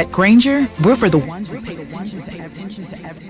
At Granger, we're for the ones who pay attention to everything.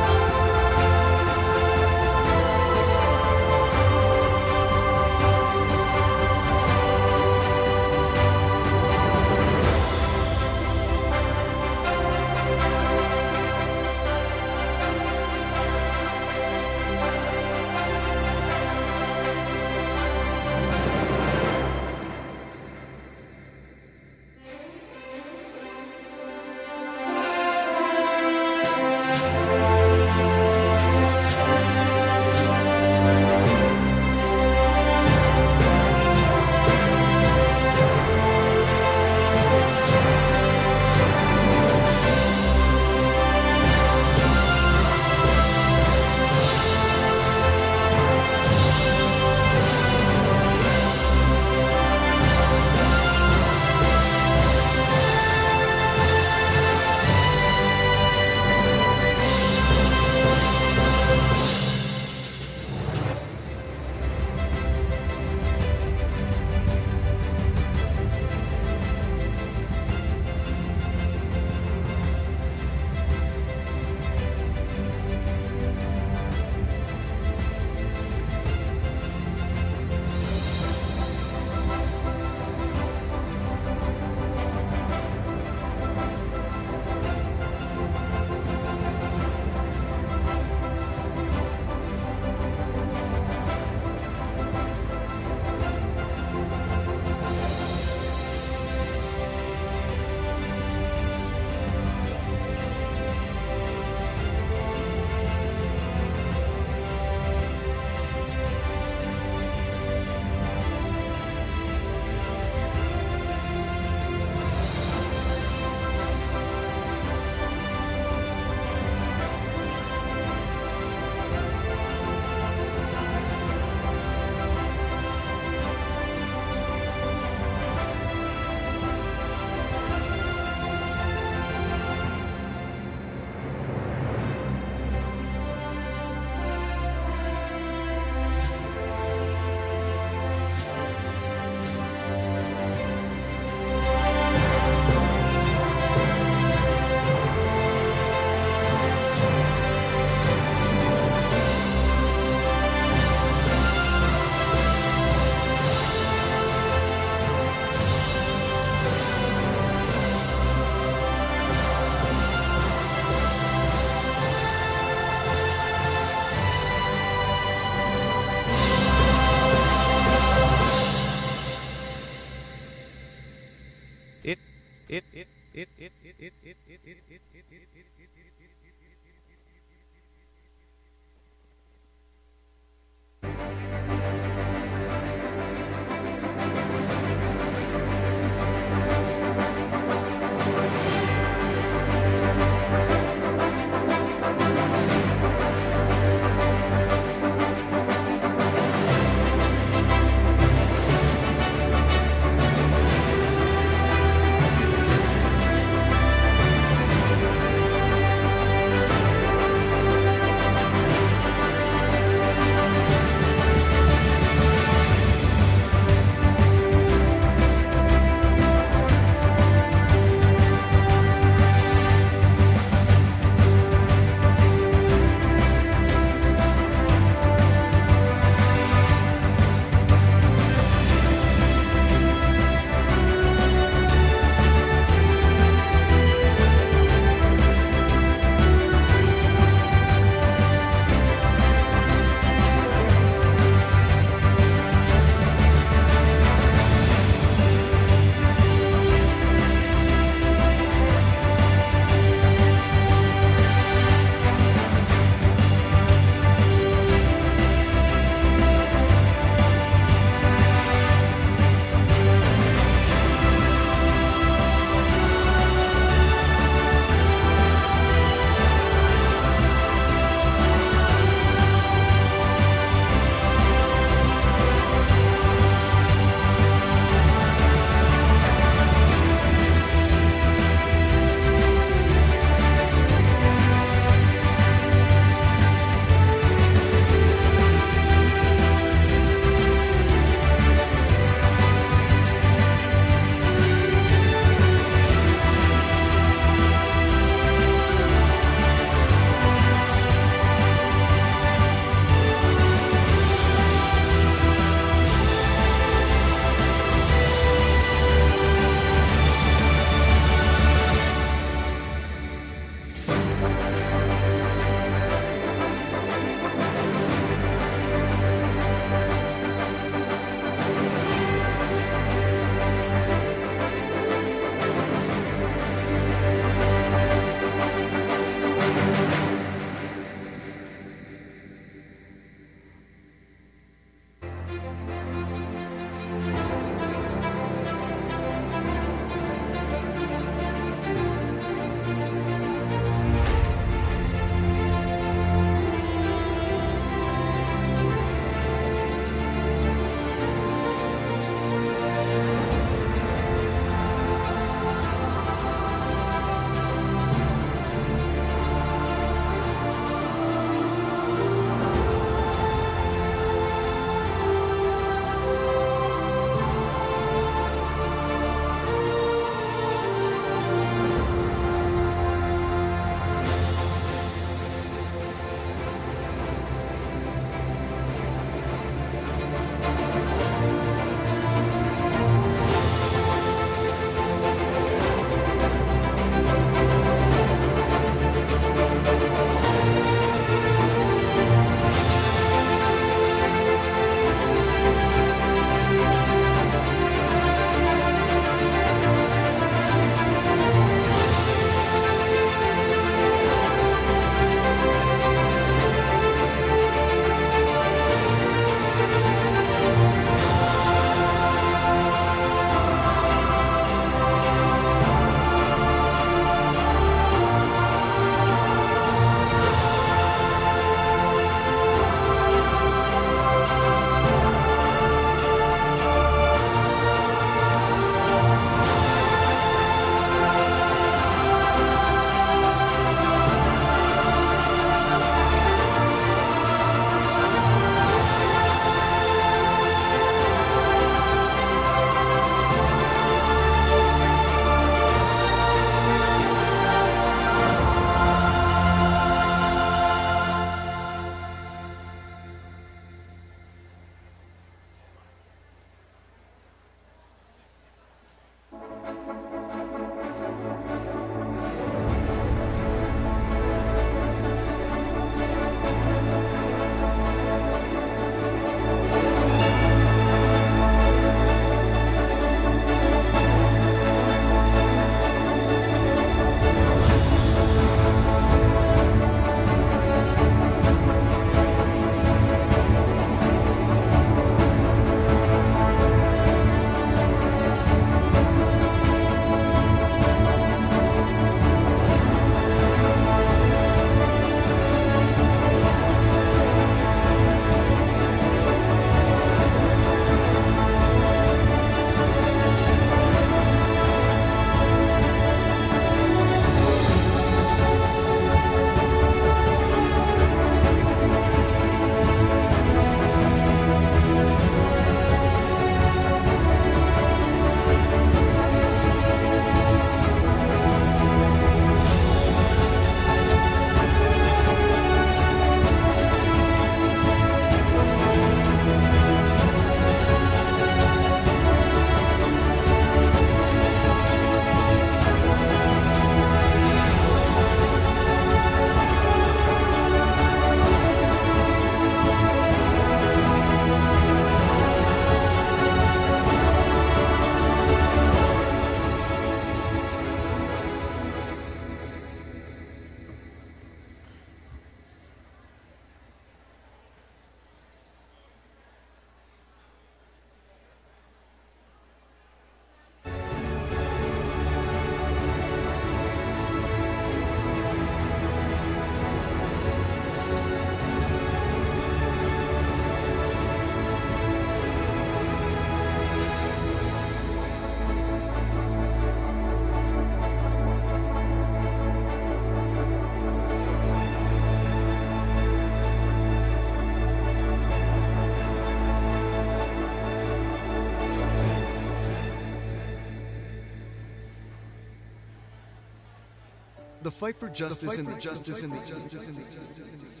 The fight for justice and the justice and the justice and the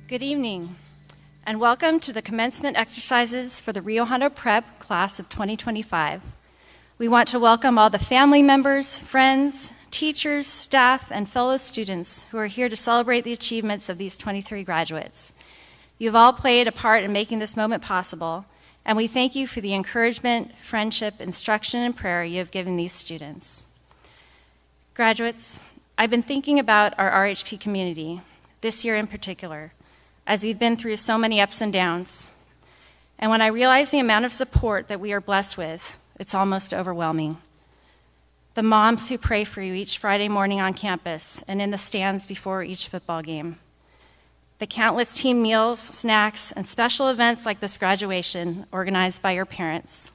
Good evening, and welcome to the commencement exercises for the Rio Hondo Prep class of 2025. We want to welcome all the family members, friends, teachers, staff, and fellow students who are here to celebrate the achievements of these 23 graduates. You've all played a part in making this moment possible, and we thank you for the encouragement, friendship, instruction, and prayer you have given these students. Graduates, I've been thinking about our RHP community, this year in particular, as we've been through so many ups and downs. And when I realize the amount of support that we are blessed with, it's almost overwhelming. The moms who pray for you each Friday morning on campus and in the stands before each football game. The countless team meals, snacks, and special events like this graduation organized by your parents.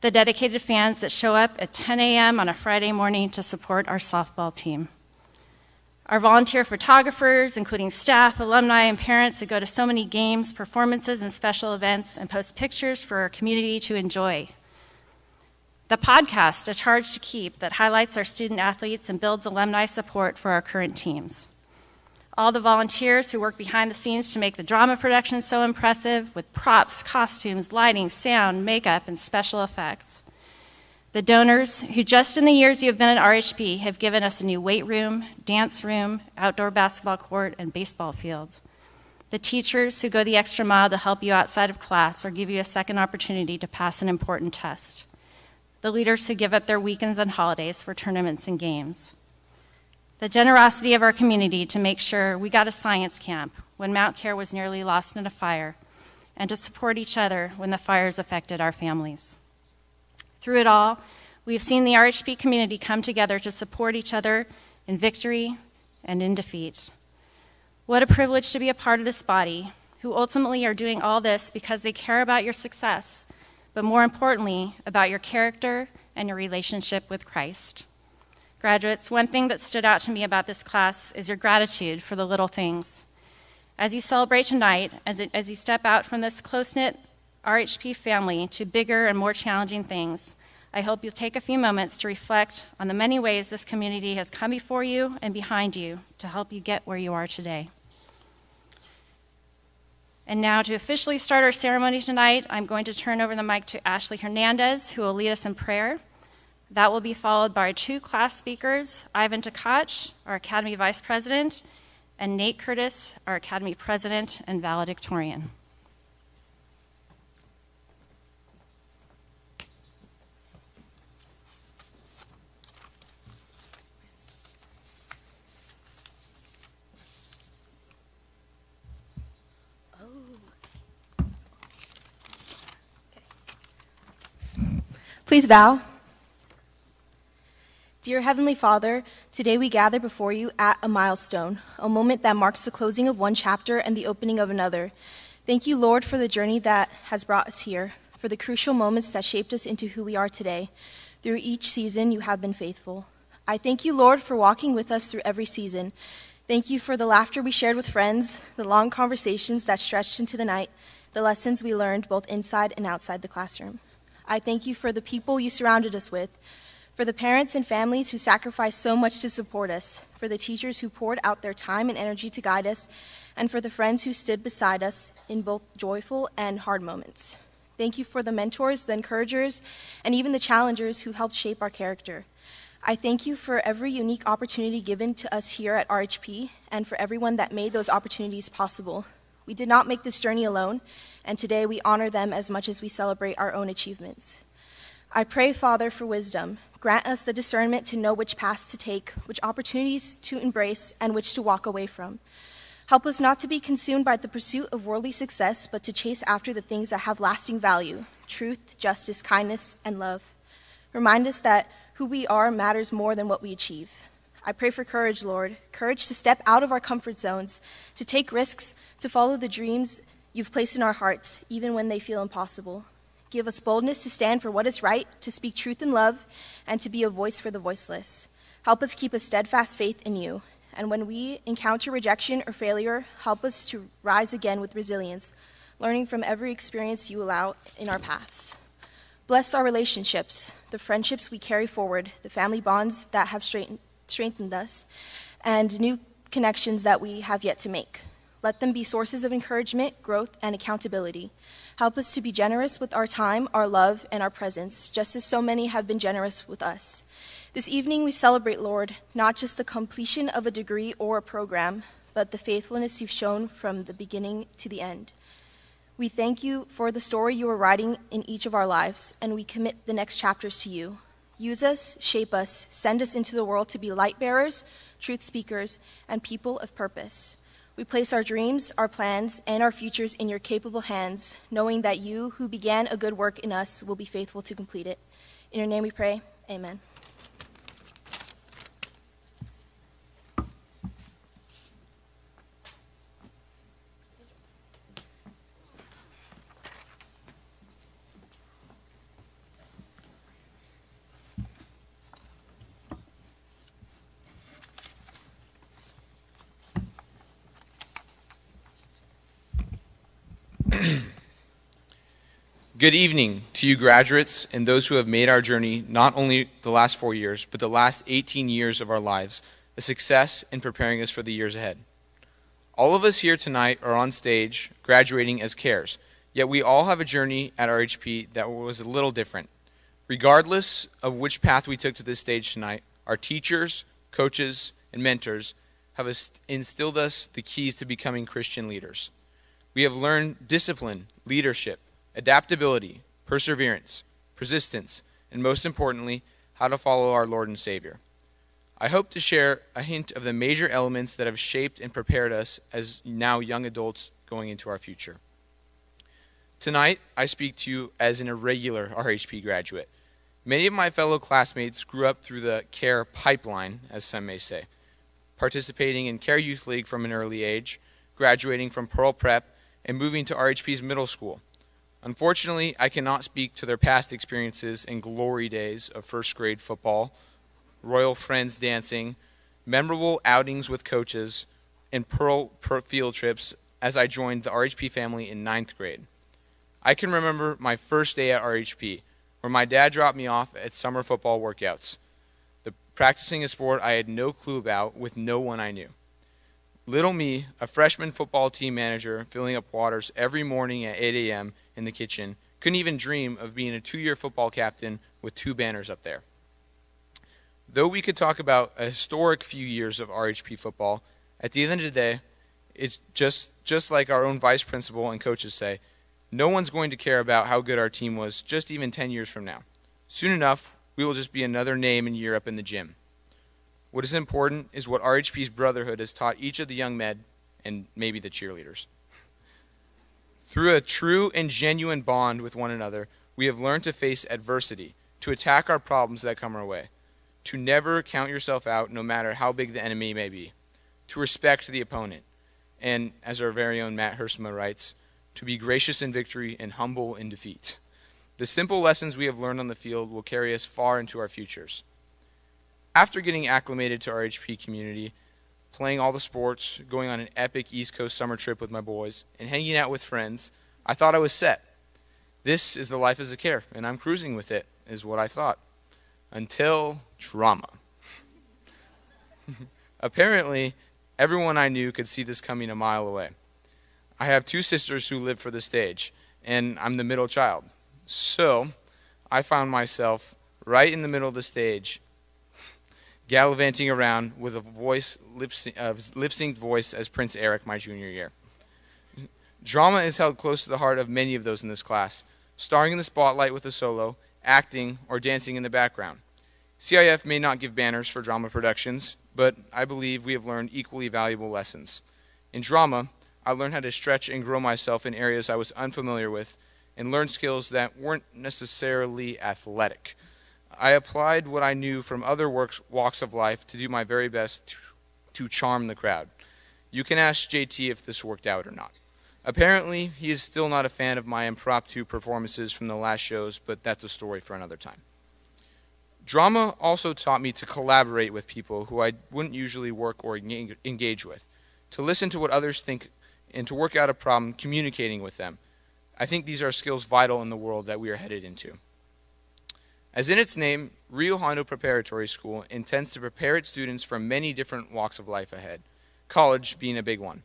The dedicated fans that show up at 10 a.m. on a Friday morning to support our softball team. Our volunteer photographers, including staff, alumni, and parents who go to so many games, performances, and special events and post pictures for our community to enjoy. The podcast, A Charge to Keep, that highlights our student athletes and builds alumni support for our current teams. All the volunteers who work behind the scenes to make the drama production so impressive with props, costumes, lighting, sound, makeup, and special effects. The donors who just in the years you have been at RHP have given us a new weight room, dance room, outdoor basketball court, and baseball field. The teachers who go the extra mile to help you outside of class or give you a second opportunity to pass an important test. The leaders who give up their weekends and holidays for tournaments and games. The generosity of our community to make sure we got a science camp when Mount Care was nearly lost in a fire, and to support each other when the fires affected our families. Through it all, we have seen the RHP community come together to support each other in victory and in defeat. What a privilege to be a part of this body, who ultimately are doing all this because they care about your success, but more importantly, about your character and your relationship with Christ. Graduates, one thing that stood out to me about this class is your gratitude for the little things. As you celebrate tonight, as you step out from this close-knit RHP family to bigger and more challenging things, I hope you'll take a few moments to reflect on the many ways this community has come before you and behind you to help you get where you are today. And now, to officially start our ceremony tonight, I'm going to turn over the mic to Ashley Hernandez, who will lead us in prayer. That will be followed by our two class speakers, Ivan Tkach, our Academy Vice President, and Nate Curtis, our Academy President and valedictorian. Please bow. Dear Heavenly Father, today we gather before you at a milestone, a moment that marks the closing of one chapter and the opening of another. Thank you, Lord, for the journey that has brought us here, for the crucial moments that shaped us into who we are today. Through each season, you have been faithful. I thank you, Lord, for walking with us through every season. Thank you for the laughter we shared with friends, the long conversations that stretched into the night, the lessons we learned both inside and outside the classroom. I thank you for the people you surrounded us with, for the parents and families who sacrificed so much to support us, for the teachers who poured out their time and energy to guide us, and for the friends who stood beside us in both joyful and hard moments. Thank you for the mentors, the encouragers, and even the challengers who helped shape our character. I thank you for every unique opportunity given to us here at RHP and for everyone that made those opportunities possible. We did not make this journey alone, and today we honor them as much as we celebrate our own achievements. I pray, Father, for wisdom. Grant us the discernment to know which paths to take, which opportunities to embrace, and which to walk away from. Help us not to be consumed by the pursuit of worldly success, but to chase after the things that have lasting value: truth, justice, kindness, and love. Remind us that who we are matters more than what we achieve. I pray for courage, Lord, courage to step out of our comfort zones, to take risks, to follow the dreams you've placed in our hearts, even when they feel impossible. Give us boldness to stand for what is right, to speak truth in love, and to be a voice for the voiceless. Help us keep a steadfast faith in you. And when we encounter rejection or failure, help us to rise again with resilience, learning from every experience you allow in our paths. Bless our relationships, the friendships we carry forward, the family bonds that have strengthened us, and new connections that we have yet to make. Let them be sources of encouragement, growth, and accountability. Help us to be generous with our time, our love, and our presence, just as so many have been generous with us. This evening we celebrate, Lord, not just the completion of a degree or a program, but the faithfulness you've shown from the beginning to the end. We thank you for the story you are writing in each of our lives, and we commit the next chapters to you. Use us, shape us, send us into the world to be light bearers, truth speakers, and people of purpose. We place our dreams, our plans, and our futures in your capable hands, knowing that you who began a good work in us will be faithful to complete it. In your name we pray, amen. Good evening to you graduates and those who have made our journey not only the last 4 years, but the last 18 years of our lives a success in preparing us for the years ahead. All of us here tonight are on stage graduating as cares, yet we all have a journey at RHP that was a little different. Regardless of which path we took to this stage tonight, our teachers, coaches, and mentors have instilled us the keys to becoming Christian leaders. We have learned discipline, leadership, adaptability, perseverance, persistence, and most importantly, how to follow our Lord and Savior. I hope to share a hint of the major elements that have shaped and prepared us as now young adults going into our future. Tonight, I speak to you as an irregular RHP graduate. Many of my fellow classmates grew up through the CARE pipeline, as some may say, participating in CARE Youth League from an early age, graduating from Pearl Prep, and moving to RHP's middle school. Unfortunately, I cannot speak to their past experiences and glory days of first grade football, Royal Friends dancing, memorable outings with coaches, and Pearl field trips as I joined the RHP family in 9th grade. I can remember my first day at RHP, where my dad dropped me off at summer football workouts, practicing a sport I had no clue about with no one I knew. Little me, a freshman football team manager, filling up waters every morning at 8 a.m. in the kitchen, couldn't even dream of being a 2-year football captain with 2 banners up there. Though we could talk about a historic few years of RHP football, at the end of the day, it's just like our own vice principal and coaches say, no one's going to care about how good our team was just even 10 years from now. Soon enough, we will just be another name and year up in the gym. What is important is what RHP's brotherhood has taught each of the young men and maybe the cheerleaders. Through a true and genuine bond with one another, we have learned to face adversity, to attack our problems that come our way, to never count yourself out no matter how big the enemy may be, to respect the opponent, and as our very own Matt Hersma writes, to be gracious in victory and humble in defeat. The simple lessons we have learned on the field will carry us far into our futures. After getting acclimated to RHP community, playing all the sports, going on an epic East Coast summer trip with my boys, and hanging out with friends, I thought I was set. This is the life as a care, and I'm cruising with it, is what I thought. Until drama. Apparently, everyone I knew could see this coming a mile away. I have 2 sisters who live for the stage, and I'm the middle child. So, I found myself right in the middle of the stage, gallivanting around with a lip-synced voice as Prince Eric my junior year. Drama is held close to the heart of many of those in this class, starring in the spotlight with a solo, acting, or dancing in the background. CIF may not give banners for drama productions, but I believe we have learned equally valuable lessons. In drama, I learned how to stretch and grow myself in areas I was unfamiliar with, and learned skills that weren't necessarily athletic. I applied what I knew from other walks of life to do my very best to charm the crowd. You can ask JT if this worked out or not. Apparently, he is still not a fan of my impromptu performances from the last shows, but that's a story for another time. Drama also taught me to collaborate with people who I wouldn't usually work or engage with, to listen to what others think, and to work out a problem communicating with them. I think these are skills vital in the world that we are headed into. As in its name, Rio Hondo Preparatory School intends to prepare its students for many different walks of life ahead, college being a big one.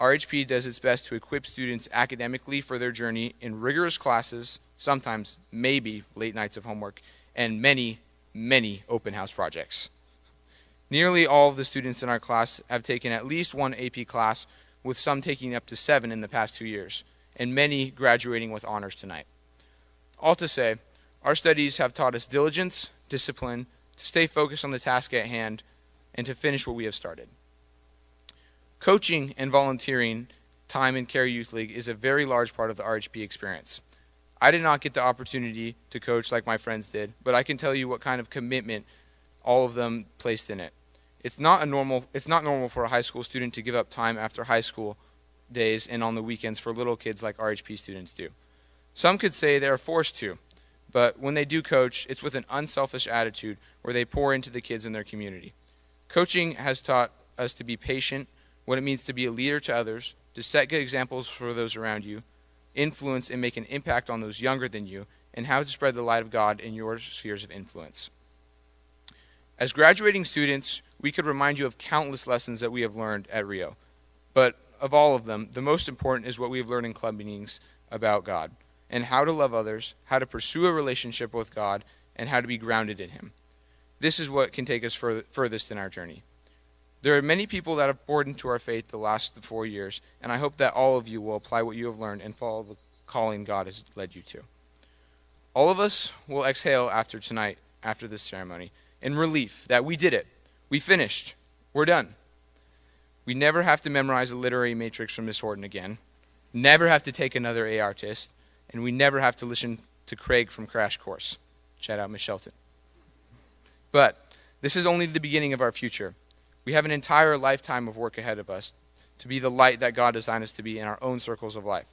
RHP does its best to equip students academically for their journey in rigorous classes, sometimes maybe late nights of homework, and many, many open house projects. Nearly all of the students in our class have taken at least one AP class, with some taking up to 7 in the past 2 years, and many graduating with honors tonight. All to say, our studies have taught us diligence, discipline, to stay focused on the task at hand, and to finish what we have started. Coaching and volunteering time in Care Youth League is a very large part of the RHP experience. I did not get the opportunity to coach like my friends did, but I can tell you what kind of commitment all of them placed in it. It's not normal for a high school student to give up time after high school days and on the weekends for little kids like RHP students do. Some could say they are forced to, but when they do coach, it's with an unselfish attitude where they pour into the kids in their community. Coaching has taught us to be patient, what it means to be a leader to others, to set good examples for those around you, influence and make an impact on those younger than you, and how to spread the light of God in your spheres of influence. As graduating students, we could remind you of countless lessons that we have learned at Rio, but of all of them, the most important is what we have learned in club meetings about God, and how to love others, how to pursue a relationship with God, and how to be grounded in Him. This is what can take us furthest in our journey. There are many people that have poured into our faith the last 4 years, and I hope that all of you will apply what you have learned and follow the calling God has led you to. All of us will exhale after tonight, after this ceremony, in relief that we did it. We finished. We're done. We never have to memorize a literary matrix from Miss Horton again, never have to take another AR test, and we never have to listen to Craig from Crash Course. Shout out Miss Shelton. But this is only the beginning of our future. We have an entire lifetime of work ahead of us to be the light that God designed us to be in our own circles of life.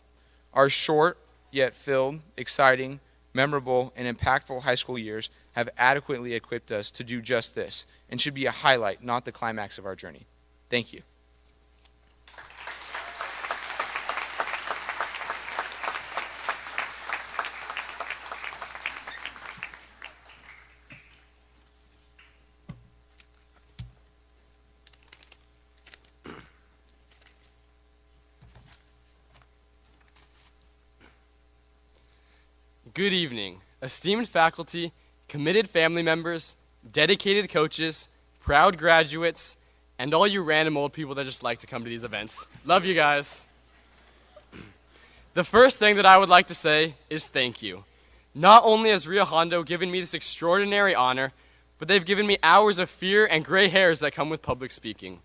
Our short, yet filled, exciting, memorable, and impactful high school years have adequately equipped us to do just this and should be a highlight, not the climax of our journey. Thank you. Good evening, esteemed faculty, committed family members, dedicated coaches, proud graduates, and all you random old people that just like to come to these events. Love you guys. The first thing that I would like to say is thank you. Not only has Rio Hondo given me this extraordinary honor, but they've given me hours of fear and gray hairs that come with public speaking.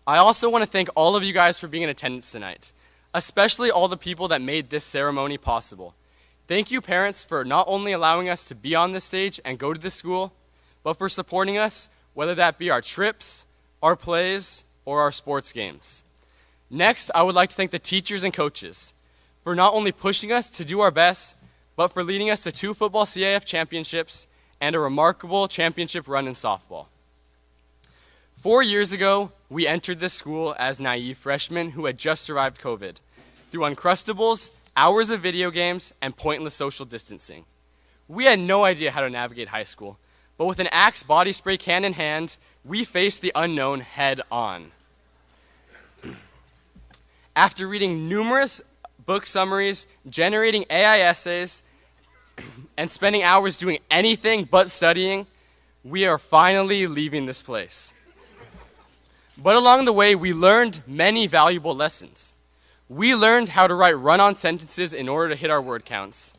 I also want to thank all of you guys for being in attendance tonight, especially all the people that made this ceremony possible. Thank you, parents, for not only allowing us to be on this stage and go to this school, but for supporting us, whether that be our trips, our plays, or our sports games. Next, I would like to thank the teachers and coaches for not only pushing us to do our best, but for leading us to 2 football CAF championships and a remarkable championship run in softball. 4 years ago, we entered this school as naive freshmen who had just survived COVID. Through Uncrustables, hours of video games, and pointless social distancing. We had no idea how to navigate high school, but with an Axe body spray can in hand, we faced the unknown head on. After reading numerous book summaries, generating AI essays, and spending hours doing anything but studying, we are finally leaving this place. But along the way, we learned many valuable lessons. We learned how to write run-on sentences in order to hit our word counts.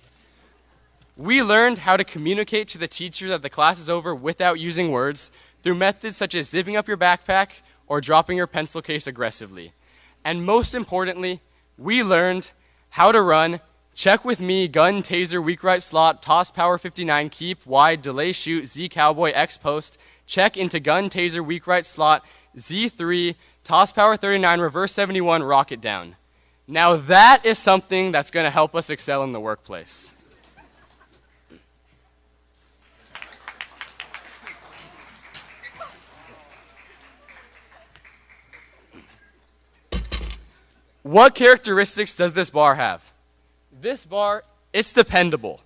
We learned how to communicate to the teacher that the class is over without using words through methods such as zipping up your backpack or dropping your pencil case aggressively. And most importantly, we learned how to run check with me, gun, taser, weak right slot, toss power 59, keep, wide, delay shoot, Z cowboy, X post, check into gun, taser, weak right slot, Z3, toss power 39, reverse 71, rocket down. Now that is something that's going to help us excel in the workplace. What characteristics does this bar have? This bar, it's dependable.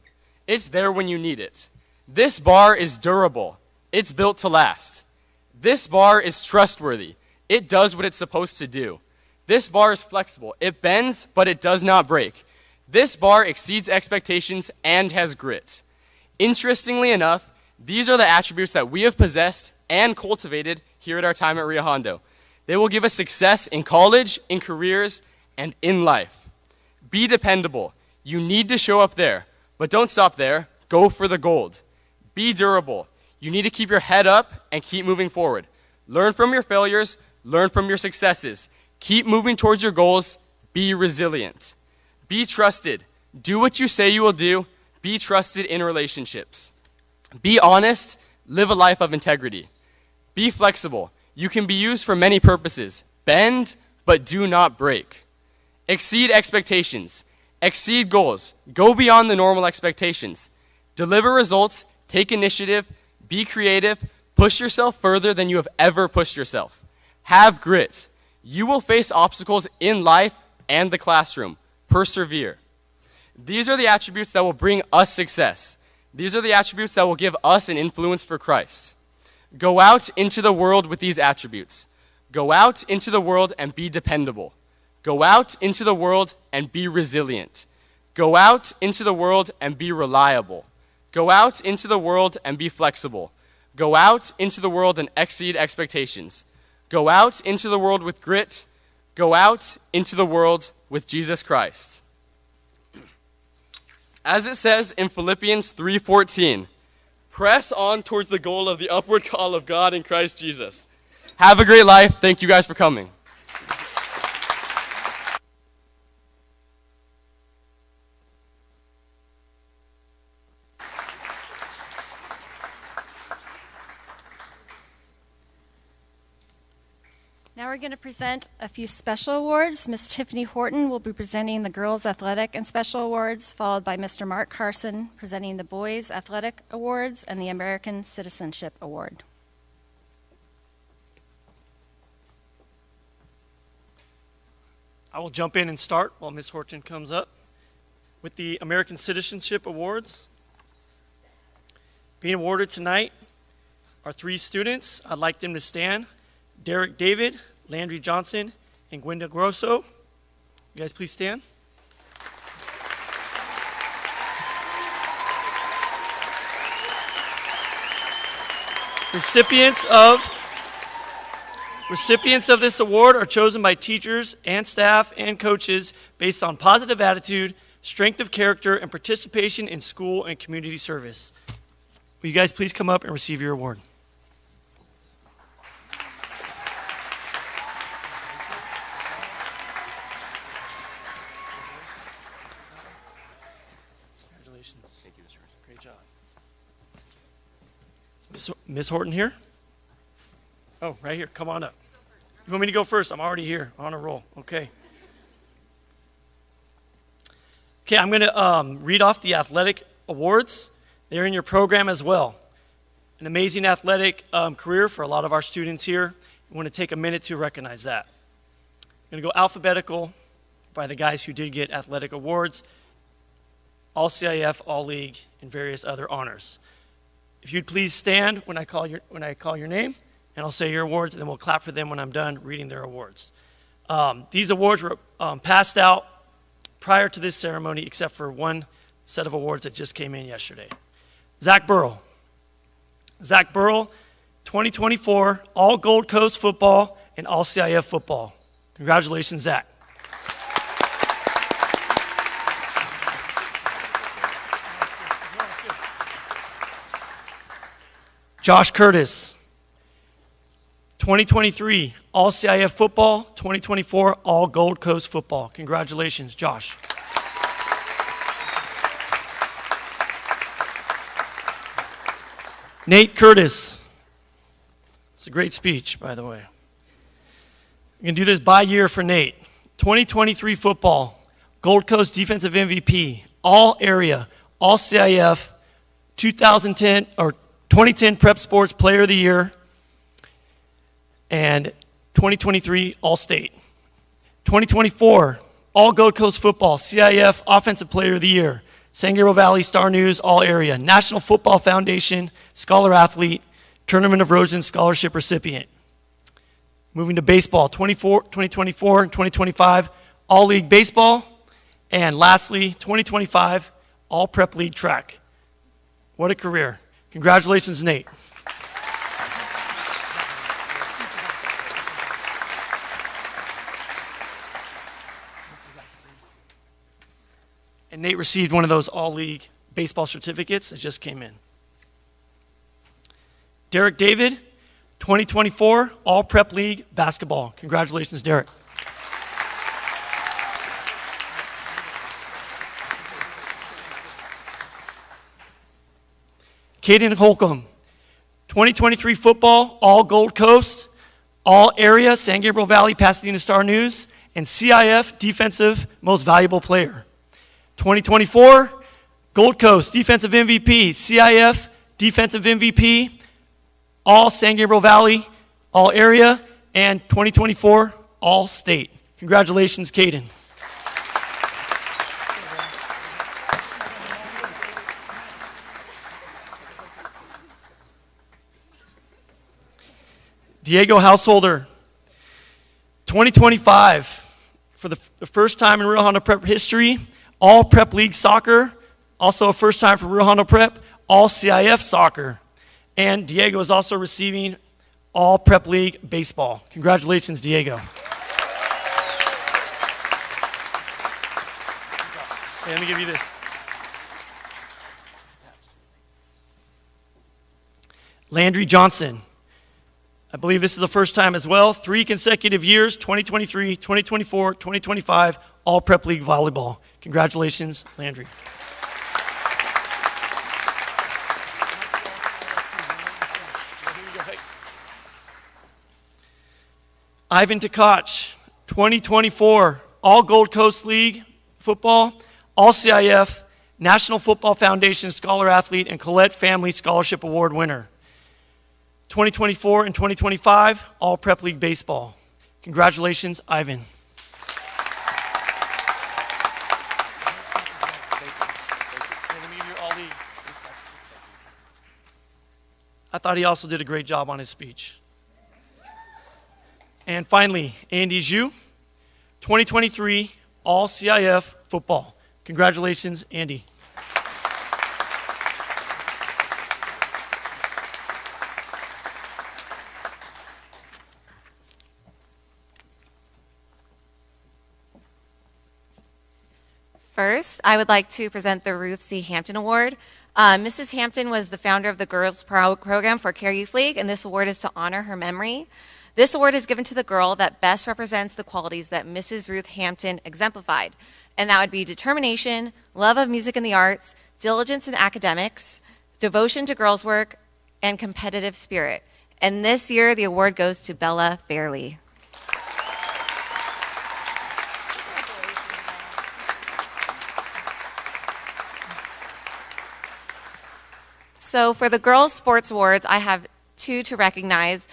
It's there when you need it. This bar is durable. It's built to last. This bar is trustworthy. It does what it's supposed to do. This bar is flexible. It bends, but it does not break. This bar exceeds expectations and has grit. Interestingly enough, these are the attributes that we have possessed and cultivated here at our time at Rio Hondo. They will give us success in college, in careers, and in life. Be dependable. You need to show up there, but don't stop there. Go for the gold. Be durable. You need to keep your head up and keep moving forward. Learn from your failures, learn from your successes. Keep moving towards your goals. Be resilient. Be trusted. Do what you say you will do. Be trusted in relationships. Be honest. Live a life of integrity. Be flexible. You can be used for many purposes. Bend, but do not break. Exceed expectations. Exceed goals. Go beyond the normal expectations. Deliver results. Take initiative. Be creative. Push yourself further than you have ever pushed yourself. Have grit. You will face obstacles in life and the classroom. Persevere. These are the attributes that will bring us success. These are the attributes that will give us an influence for Christ. Go out into the world with these attributes. Go out into the world and be dependable. Go out into the world and be resilient. Go out into the world and be reliable. Go out into the world and be flexible. Go out into the world and exceed expectations. Go out into the world with grit. Go out into the world with Jesus Christ. As it says in Philippians 3:14, press on towards the goal of the upward call of God in Christ Jesus. Have a great life. Thank you guys for coming. Now we're going to present a few special awards. Ms. Tiffany Horton will be presenting the Girls Athletic and Special Awards, followed by Mr. Mark Carson presenting the Boys Athletic Awards and the American Citizenship Award. I will jump in and start while Ms. Horton comes up with the American Citizenship Awards. Being awarded tonight are 3 students. I'd like them to stand. Derek David, Landry Johnson, and Gwenda Grosso. You guys please stand. Recipients of this award are chosen by teachers and staff and coaches based on positive attitude, strength of character, and participation in school and community service. Will you guys please come up and receive your award? Congratulations. Thank you, Mr. Great job. Is Ms. Horton here? Oh, right here. Come on up. You want me to go first? I'm already here. On a roll. Okay. Okay, I'm going to read off the athletic awards. They're in your program as well. An amazing athletic career for a lot of our students here. We want to take a minute to recognize that. I'm going to go alphabetical by the guys who did get athletic awards, all CIF, all league, and various other honors. If you'd please stand when I call your name, and I'll say your awards, and then we'll clap for them when I'm done reading their awards. These awards were passed out prior to this ceremony, except for one set of awards that just came in yesterday. Zach Burrell. Zach Burrell, 2024 All Gold Coast Football and All CIF Football. Congratulations, Zach. Josh Curtis, 2023 All CIF Football, 2024 All Gold Coast Football. Congratulations, Josh. Nate Curtis. It's a great speech, by the way. I'm going to do this by year for Nate. 2023 football, Gold Coast Defensive MVP, All Area, All CIF, 2010 Prep Sports Player of the Year, and 2023 All-State. 2024 All Gold Coast Football, CIF Offensive Player of the Year, San Gabriel Valley Star News All Area, National Football Foundation Scholar Athlete, Tournament of Roses Scholarship recipient. Moving to baseball, 2024 and 2025 All-League Baseball. And lastly, 2025 All-Prep League Track. What a career. Congratulations, Nate. And Nate received one of those All-League Baseball certificates that just came in. Derek David, 2024 All-Prep League Basketball. Congratulations, Derek. Caden Holcomb, 2023 football, all Gold Coast, all area, San Gabriel Valley, Pasadena Star News, and CIF Defensive Most Valuable Player. 2024 Gold Coast Defensive MVP, CIF Defensive MVP, all San Gabriel Valley, all area, and 2024 all state. Congratulations, Caden. Diego Householder, 2025, for the first time in Rio Hondo Prep history, all Prep League Soccer, also a first time for Rio Hondo Prep, all CIF Soccer. And Diego is also receiving all Prep League Baseball. Congratulations, Diego. Okay, let me give you this. Landry Johnson. I believe this is the first time as well. 3 consecutive years, 2023, 2024, 2025, all Prep League Volleyball. Congratulations, Landry. Ivan Tkach, 2024, all Gold Coast League football, all CIF, National Football Foundation Scholar Athlete, and Collette Family Scholarship Award winner. 2024 and 2025, all Prep League Baseball. Congratulations, Ivan. I thought he also did a great job on his speech. And finally, Andy Zhu, 2023 all CIF football. Congratulations, Andy. First, I would like to present the Ruth C. Hampton Award. Mrs. Hampton was the founder of the Girls Program for Care Youth League, and this award is to honor her memory. This award is given to the girl that best represents the qualities that Mrs. Ruth Hampton exemplified, and that would be determination, love of music and the arts, diligence in academics, devotion to girls' work, and competitive spirit. And this year, the award goes to Bella Fairley. So for the Girls Sports Awards, I have 2 to recognize.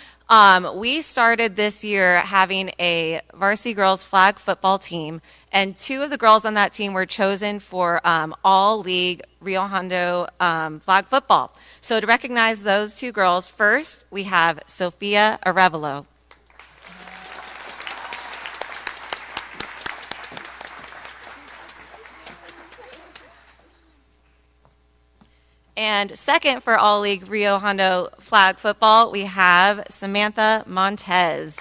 We started this year having a varsity girls flag football team, and 2 of the girls on that team were chosen for all-league Rio Hondo flag football. So to recognize those 2 girls, first we have Sophia Arevalo. And second, for All League Rio Hondo flag football, we have Samantha Montez.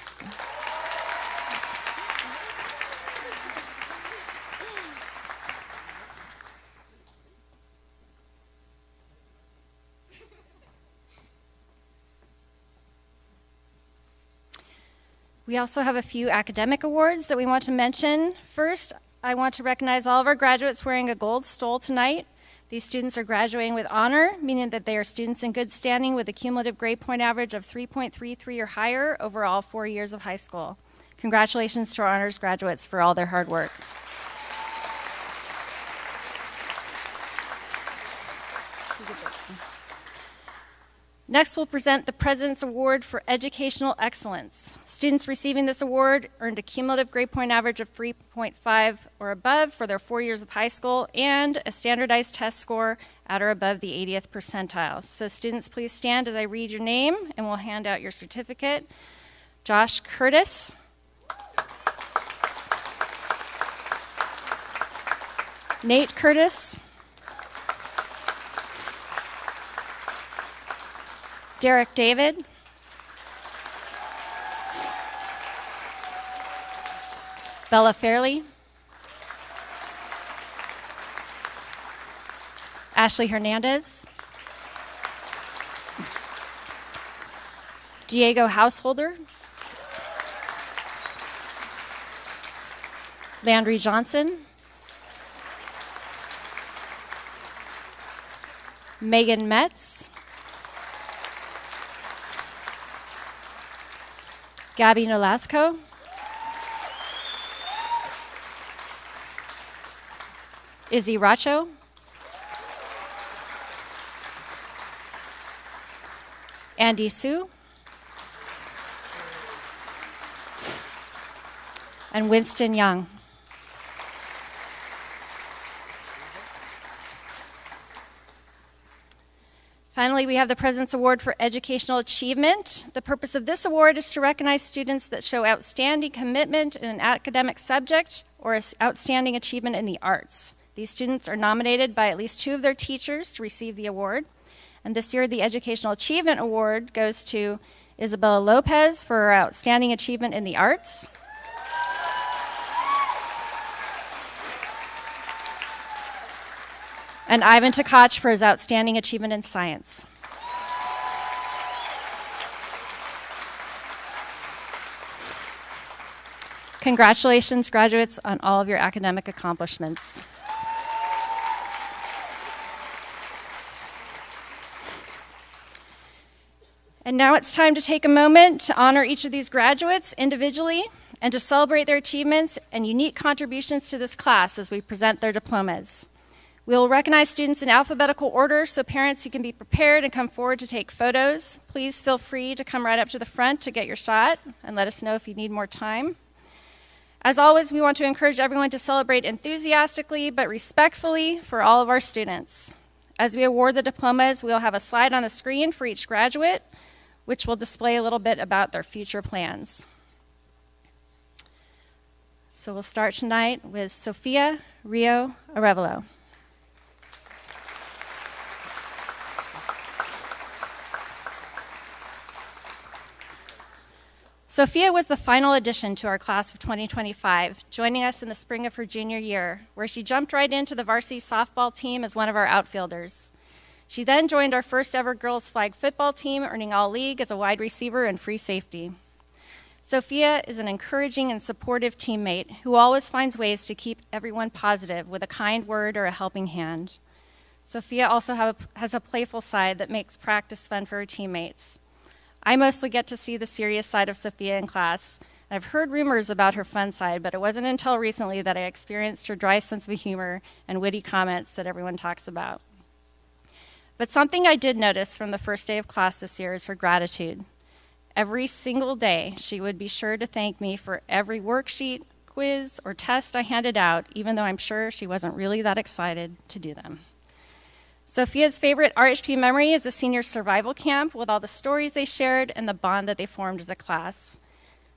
We also have a few academic awards that we want to mention. First, I want to recognize all of our graduates wearing a gold stole tonight. These students are graduating with honor, meaning that they are students in good standing with a cumulative grade point average of 3.33 or higher over all 4 years of high school. Congratulations to our honors graduates for all their hard work. Next, we'll present the President's Award for Educational Excellence. Students receiving this award earned a cumulative grade point average of 3.5 or above for their 4 years of high school and a standardized test score at or above the 80th percentile. So students, please stand as I read your name and we'll hand out your certificate. Josh Curtis. Nate Curtis. Derek David. Bella Fairley. Ashley Hernandez. Diego Householder. Landry Johnson. Megan Metz. Gabby Nolasco. Izzy Racho. Andy Sue. And Winston Young. Finally, we have the President's Award for Educational Achievement. The purpose of this award is to recognize students that show outstanding commitment in an academic subject or outstanding achievement in the arts. These students are nominated by at least 2 of their teachers to receive the award. And this year, the Educational Achievement Award goes to Isabella Lopez for her outstanding achievement in the arts. And Ivan Tkach for his outstanding achievement in science. Congratulations, graduates, on all of your academic accomplishments. And now it's time to take a moment to honor each of these graduates individually and to celebrate their achievements and unique contributions to this class as we present their diplomas. We will recognize students in alphabetical order, so parents, you can be prepared and come forward to take photos. Please feel free to come right up to the front to get your shot and let us know if you need more time. As always, we want to encourage everyone to celebrate enthusiastically but respectfully for all of our students. As we award the diplomas, we'll have a slide on the screen for each graduate, which will display a little bit about their future plans. So we'll start tonight with Sophia Rio Arevalo. Sophia was the final addition to our class of 2025, joining us in the spring of her junior year, where she jumped right into the varsity softball team as one of our outfielders. She then joined our first ever girls flag football team, earning all-league as a wide receiver and free safety. Sophia is an encouraging and supportive teammate who always finds ways to keep everyone positive with a kind word or a helping hand. Sophia also has a playful side that makes practice fun for her teammates. I mostly get to see the serious side of Sophia in class. I've heard rumors about her fun side, but it wasn't until recently that I experienced her dry sense of humor and witty comments that everyone talks about. But something I did notice from the first day of class this year is her gratitude. Every single day, she would be sure to thank me for every worksheet, quiz, or test I handed out, even though I'm sure she wasn't really that excited to do them. Sophia's favorite RHP memory is the senior survival camp with all the stories they shared and the bond that they formed as a class.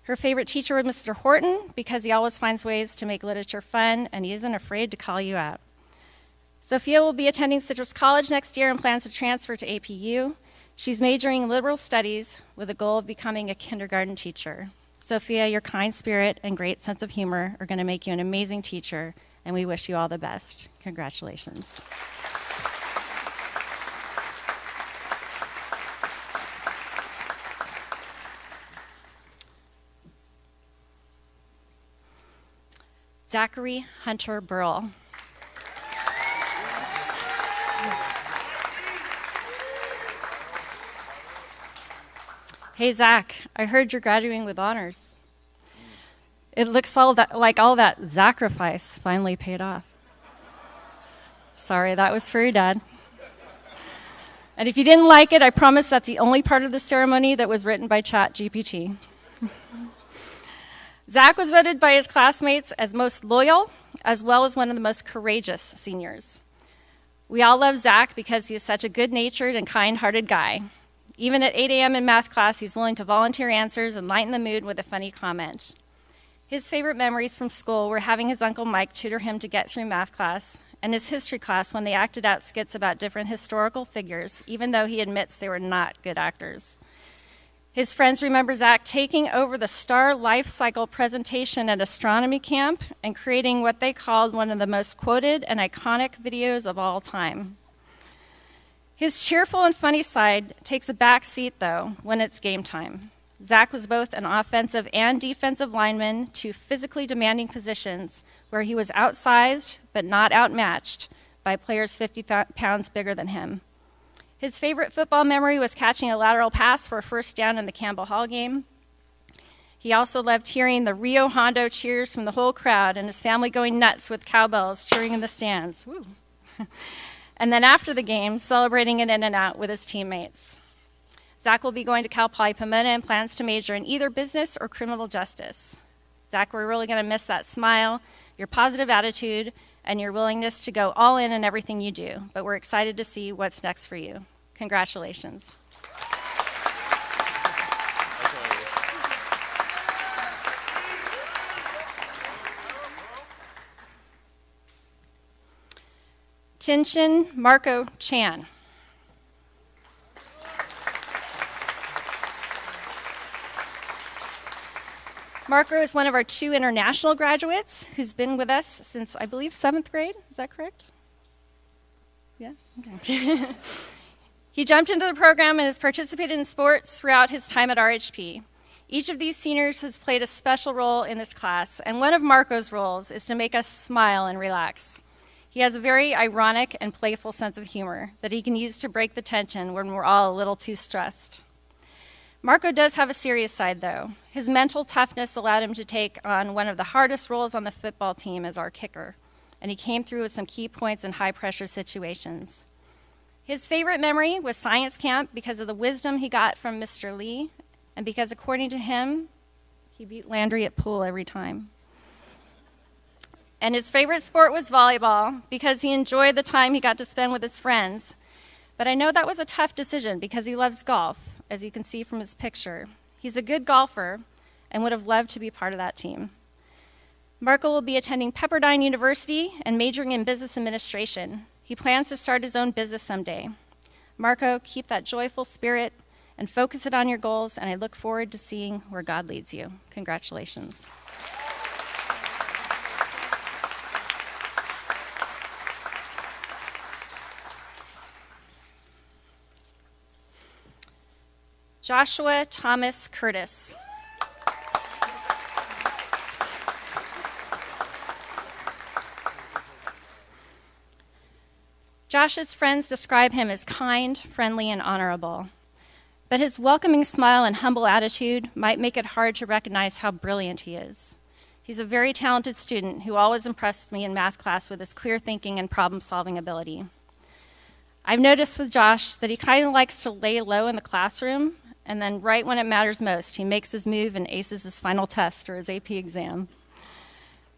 Her favorite teacher was Mr. Horton because he always finds ways to make literature fun and he isn't afraid to call you out. Sophia will be attending Citrus College next year and plans to transfer to APU. She's majoring in liberal studies with the goal of becoming a kindergarten teacher. Sophia, your kind spirit and great sense of humor are going to make you an amazing teacher, and we wish you all the best. Congratulations. Zachary Hunter Burl. Hey, Zach, I heard you're graduating with honors. It looks like all that sacrifice finally paid off. Sorry, that was for your dad. And if you didn't like it, I promise that's the only part of the ceremony that was written by ChatGPT. Zach was voted by his classmates as most loyal, as well as one of the most courageous seniors. We all love Zach because he is such a good-natured and kind-hearted guy. Even at 8 a.m. in math class, he's willing to volunteer answers and lighten the mood with a funny comment. His favorite memories from school were having his Uncle Mike tutor him to get through math class, and his history class when they acted out skits about different historical figures, even though he admits they were not good actors. His friends remember Zach taking over the star life cycle presentation at astronomy camp and creating what they called one of the most quoted and iconic videos of all time. His cheerful and funny side takes a back seat, though, when it's game time. Zach was both an offensive and defensive lineman, two physically demanding positions where he was outsized but not outmatched by players 50 pounds bigger than him. His favorite football memory was catching a lateral pass for a first down in the Campbell Hall game. He also loved hearing the Rio Hondo cheers from the whole crowd and his family going nuts with cowbells cheering in the stands. Woo. And then after the game, celebrating an in-and-out with his teammates. Zach will be going to Cal Poly Pomona and plans to major in either business or criminal justice. Zach, we're really going to miss that smile, your positive attitude, and your willingness to go all in everything you do. But we're excited to see what's next for you. Congratulations. Tinshin Marco Chan. Marco is one of our 2 international graduates who's been with us since, I believe, 7th grade. Is that correct? Yeah? Okay. He jumped into the program and has participated in sports throughout his time at RHP. Each of these seniors has played a special role in this class, and one of Marco's roles is to make us smile and relax. He has a very ironic and playful sense of humor that he can use to break the tension when we're all a little too stressed. Marco does have a serious side, though. His mental toughness allowed him to take on one of the hardest roles on the football team as our kicker, and he came through with some key points in high-pressure situations. His favorite memory was science camp because of the wisdom he got from Mr. Lee, and because, according to him, he beat Landry at pool every time. And his favorite sport was volleyball because he enjoyed the time he got to spend with his friends. But I know that was a tough decision because he loves golf, as you can see from his picture. He's a good golfer and would have loved to be part of that team. Marco will be attending Pepperdine University and majoring in business administration. He plans to start his own business someday. Marco, keep that joyful spirit and focus it on your goals, and I look forward to seeing where God leads you. Congratulations. Joshua Thomas Curtis. Josh's friends describe him as kind, friendly, and honorable. But his welcoming smile and humble attitude might make it hard to recognize how brilliant he is. He's a very talented student who always impressed me in math class with his clear thinking and problem-solving ability. I've noticed with Josh that he kind of likes to lay low in the classroom, and then right when it matters most, he makes his move and aces his final test or his AP exam.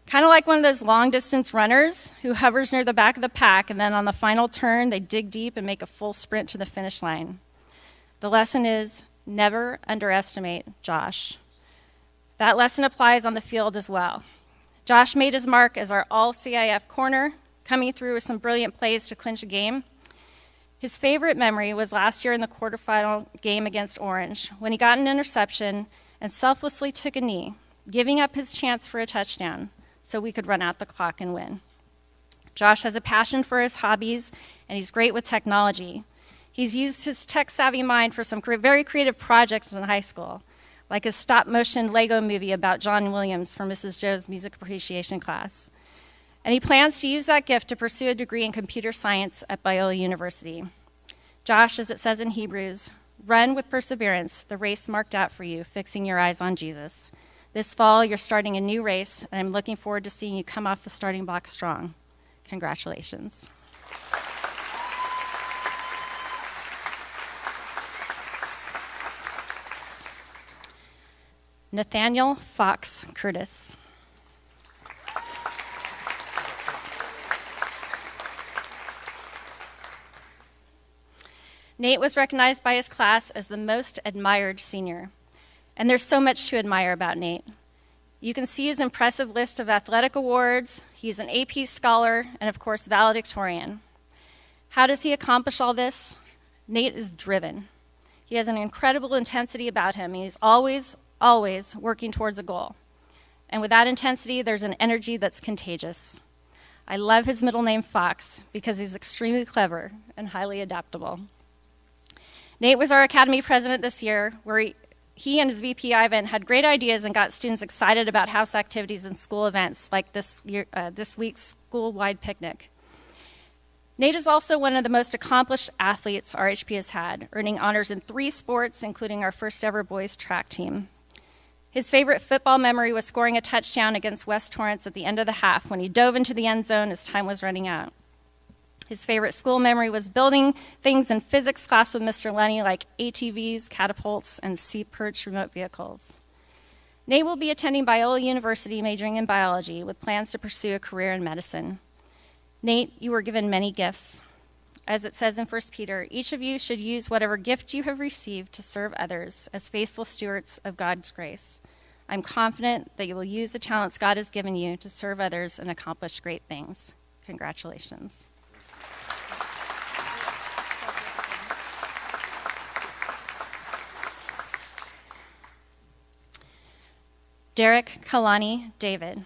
Kind of like one of those long-distance runners who hovers near the back of the pack, and then on the final turn, they dig deep and make a full sprint to the finish line. The lesson is never underestimate Josh. That lesson applies on the field as well. Josh made his mark as our all-CIF corner, coming through with some brilliant plays to clinch a game. His favorite memory was last year in the quarterfinal game against Orange, when he got an interception and selflessly took a knee, giving up his chance for a touchdown so we could run out the clock and win. Josh has a passion for his hobbies, and he's great with technology. He's used his tech-savvy mind for some very creative projects in high school, like his stop-motion Lego movie about John Williams for Mrs. Joe's music appreciation class. And he plans to use that gift to pursue a degree in computer science at Biola University. Josh, as it says in Hebrews, run with perseverance the race marked out for you, fixing your eyes on Jesus. This fall, you're starting a new race, and I'm looking forward to seeing you come off the starting block strong. Congratulations. Nathaniel Fox Curtis. Nate was recognized by his class as the most admired senior. And there's so much to admire about Nate. You can see his impressive list of athletic awards. He's an AP scholar and, of course, valedictorian. How does he accomplish all this? Nate is driven. He has an incredible intensity about him. He's always working towards a goal. And with that intensity, there's an energy that's contagious. I love his middle name, Fox, because he's extremely clever and highly adaptable. Nate was our Academy president this year, where he and his VP, Ivan, had great ideas and got students excited about house activities and school events, like this week's school-wide picnic. Nate is also one of the most accomplished athletes RHP has had, earning honors in 3 sports, including our first ever boys track team. His favorite football memory was scoring a touchdown against West Torrance at the end of the half when he dove into the end zone as time was running out. His favorite school memory was building things in physics class with Mr. Lenny, like ATVs, catapults, and sea perch remote vehicles. Nate will be attending Biola University, majoring in biology, with plans to pursue a career in medicine. Nate, you were given many gifts. As it says in 1 Peter, each of you should use whatever gift you have received to serve others as faithful stewards of God's grace. I'm confident that you will use the talents God has given you to serve others and accomplish great things. Congratulations. Derek Kalani David.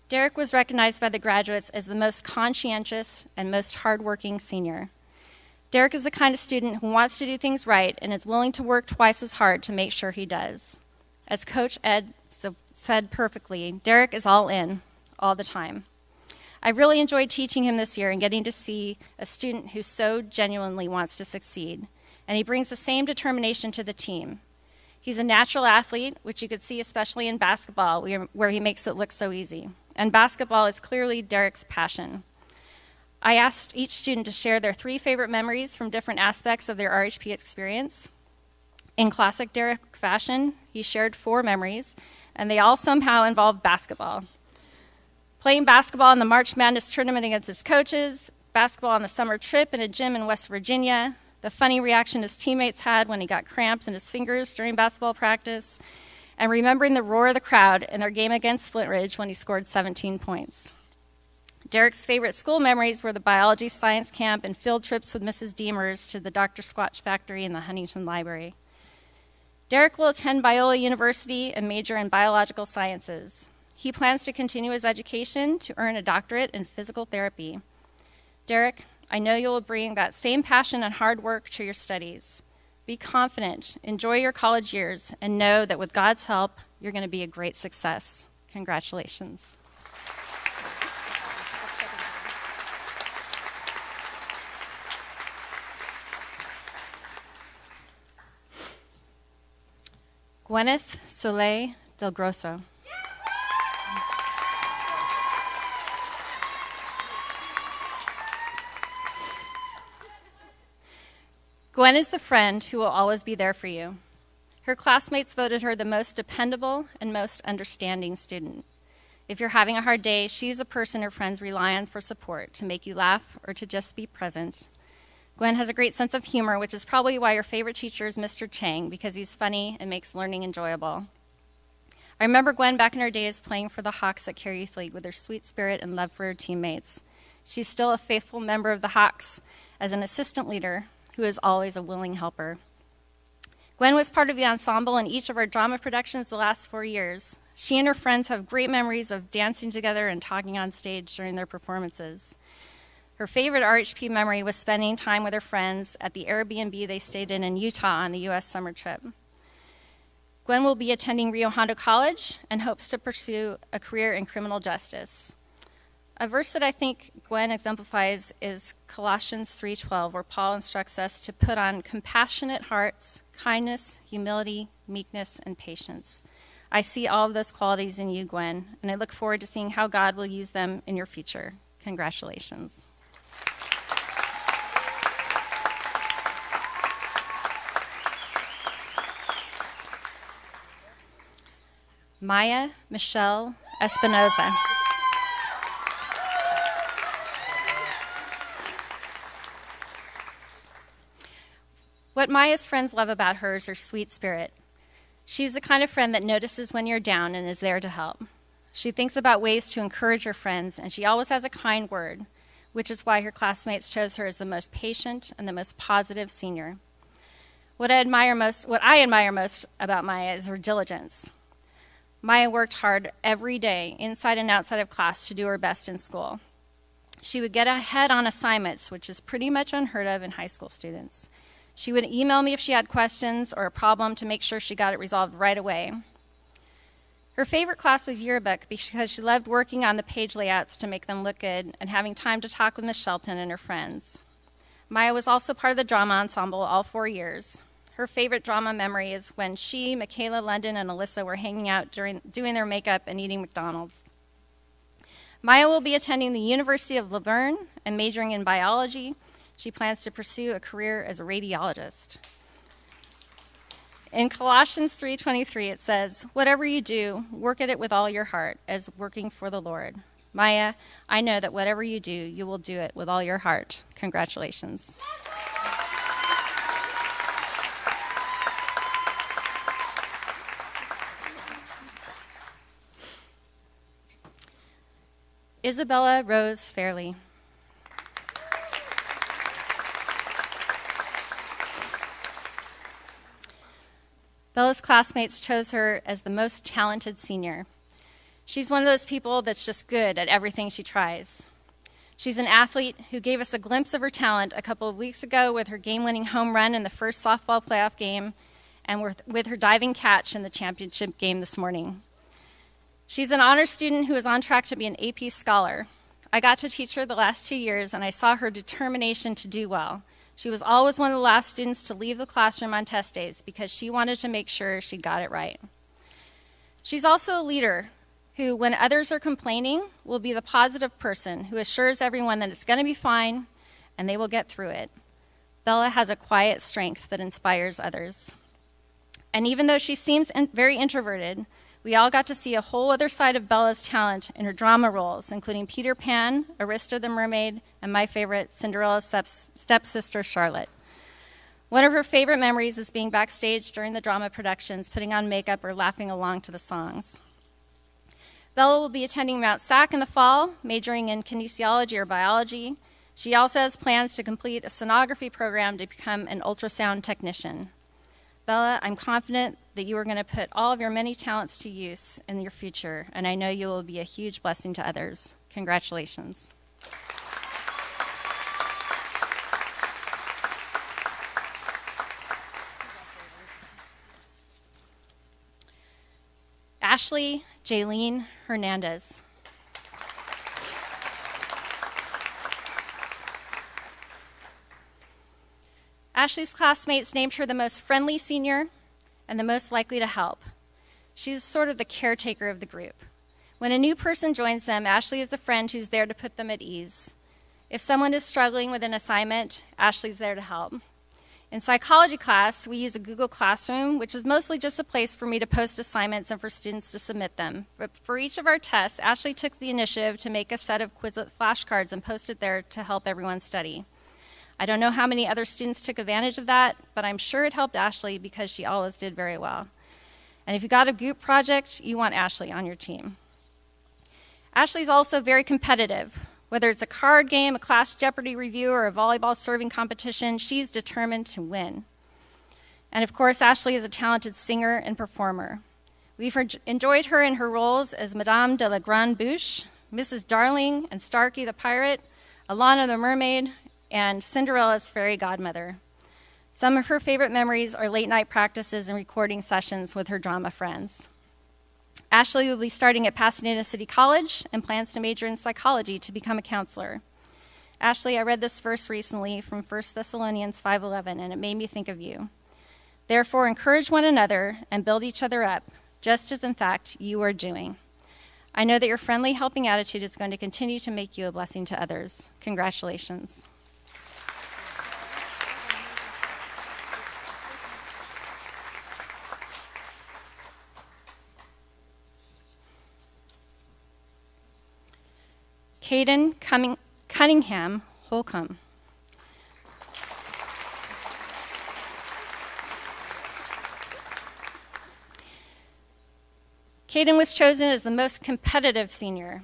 Derek was recognized by the graduates as the most conscientious and most hardworking senior. Derek is the kind of student who wants to do things right and is willing to work twice as hard to make sure he does. As Coach Ed said perfectly, Derek is all in, all the time. I really enjoyed teaching him this year and getting to see a student who so genuinely wants to succeed, and he brings the same determination to the team. He's a natural athlete, which you could see especially in basketball, where he makes it look so easy. And basketball is clearly Derek's passion. I asked each student to share their 3 favorite memories from different aspects of their RHP experience. In classic Derek fashion, he shared 4 memories, and they all somehow involved basketball. Playing basketball in the March Madness tournament against his coaches, basketball on the summer trip in a gym in West Virginia, the funny reaction his teammates had when he got cramps in his fingers during basketball practice, and remembering the roar of the crowd in their game against Flint Ridge when he scored 17 points. Derek's favorite school memories were the biology science camp and field trips with Mrs. Deemers to the Dr. Squatch factory in the Huntington Library. Derek will attend Biola University and major in biological sciences. He plans to continue his education to earn a doctorate in physical therapy. Derek, I know you will bring that same passion and hard work to your studies. Be confident, enjoy your college years, and know that with God's help, you're going to be a great success. Congratulations. Gwyneth Soleil Del Grosso. Gwen is the friend who will always be there for you. Her classmates voted her the most dependable and most understanding student. If you're having a hard day, she's a person her friends rely on for support, to make you laugh or to just be present. Gwen has a great sense of humor, which is probably why your favorite teacher is Mr. Chang, because he's funny and makes learning enjoyable. I remember Gwen back in her days playing for the Hawks at Carey Youth League with her sweet spirit and love for her teammates. She's still a faithful member of the Hawks as an assistant leader who is always a willing helper. Gwen was part of the ensemble in each of our drama productions the last 4 years. She and her friends have great memories of dancing together and talking on stage during their performances. Her favorite RHP memory was spending time with her friends at the Airbnb they stayed in Utah on the U.S. summer trip. Gwen will be attending Rio Hondo College and hopes to pursue a career in criminal justice. A verse that I think Gwen exemplifies is Colossians 3:12, where Paul instructs us to put on compassionate hearts, kindness, humility, meekness, and patience. I see all of those qualities in you, Gwen, and I look forward to seeing how God will use them in your future. Congratulations. Maya Michelle Espinoza. What Maya's friends love about her is her sweet spirit. She's the kind of friend that notices when you're down and is there to help. She thinks about ways to encourage her friends, and she always has a kind word, which is why her classmates chose her as the most patient and the most positive senior. What I admire most about Maya is her diligence. Maya worked hard every day, inside and outside of class, to do her best in school. She would get ahead on assignments, which is pretty much unheard of in high school students. She would email me if she had questions or a problem to make sure she got it resolved right away. Her favorite class was yearbook because she loved working on the page layouts to make them look good and having time to talk with Miss Shelton and her friends. Maya was also part of the drama ensemble all 4 years. Her favorite drama memory is when she, Michaela, London, and Alyssa were hanging out doing their makeup and eating McDonald's. Maya will be attending the University of Laverne and majoring in biology. She plans to pursue a career as a radiologist. In Colossians 3:23, it says, "Whatever you do, work at it with all your heart, as working for the Lord." Maya, I know that whatever you do, you will do it with all your heart. Congratulations. Isabella Rose Fairley. Bella's classmates chose her as the most talented senior. She's one of those people that's just good at everything she tries. She's an athlete who gave us a glimpse of her talent a couple of weeks ago with her game-winning home run in the first softball playoff game and with her diving catch in the championship game this morning. She's an honor student who is on track to be an AP scholar. I got to teach her the last 2 years, and I saw her determination to do well. She was always one of the last students to leave the classroom on test days because she wanted to make sure she got it right. She's also a leader who, when others are complaining, will be the positive person who assures everyone that it's going to be fine and they will get through it. Bella has a quiet strength that inspires others. And even though she seems very introverted, we all got to see a whole other side of Bella's talent in her drama roles, including Peter Pan, Arista the Mermaid, and my favorite, Cinderella's stepsister, Charlotte. One of her favorite memories is being backstage during the drama productions, putting on makeup or laughing along to the songs. Bella will be attending Mount SAC in the fall, majoring in kinesiology or biology. She also has plans to complete a sonography program to become an ultrasound technician. Bella, I'm confident that you are going to put all of your many talents to use in your future, and I know you will be a huge blessing to others. Congratulations. Ashley Jaylene Hernandez. Ashley's classmates named her the most friendly senior and the most likely to help. She's sort of the caretaker of the group. When a new person joins them, Ashley is the friend who's there to put them at ease. If someone is struggling with an assignment, Ashley's there to help. In psychology class, we use a Google Classroom, which is mostly just a place for me to post assignments and for students to submit them. But for each of our tests, Ashley took the initiative to make a set of Quizlet flashcards and post it there to help everyone study. I don't know how many other students took advantage of that, but I'm sure it helped Ashley because she always did very well. And if you got a group project, you want Ashley on your team. Ashley's also very competitive. Whether it's a card game, a class Jeopardy review, or a volleyball serving competition, she's determined to win. And of course, Ashley is a talented singer and performer. We've enjoyed her in her roles as Madame de la Grande Bouche, Mrs. Darling and Starkey the Pirate, Alana the Mermaid, and Cinderella's fairy godmother. Some of her favorite memories are late night practices and recording sessions with her drama friends. Ashley will be starting at Pasadena City College and plans to major in psychology to become a counselor. Ashley, I read this verse recently from 1 Thessalonians 5:11, and it made me think of you. Therefore, encourage one another and build each other up, just as in fact you are doing. I know that your friendly, helping attitude is going to continue to make you a blessing to others. Congratulations. Caden Cunningham Holcomb. Caden was chosen as the most competitive senior.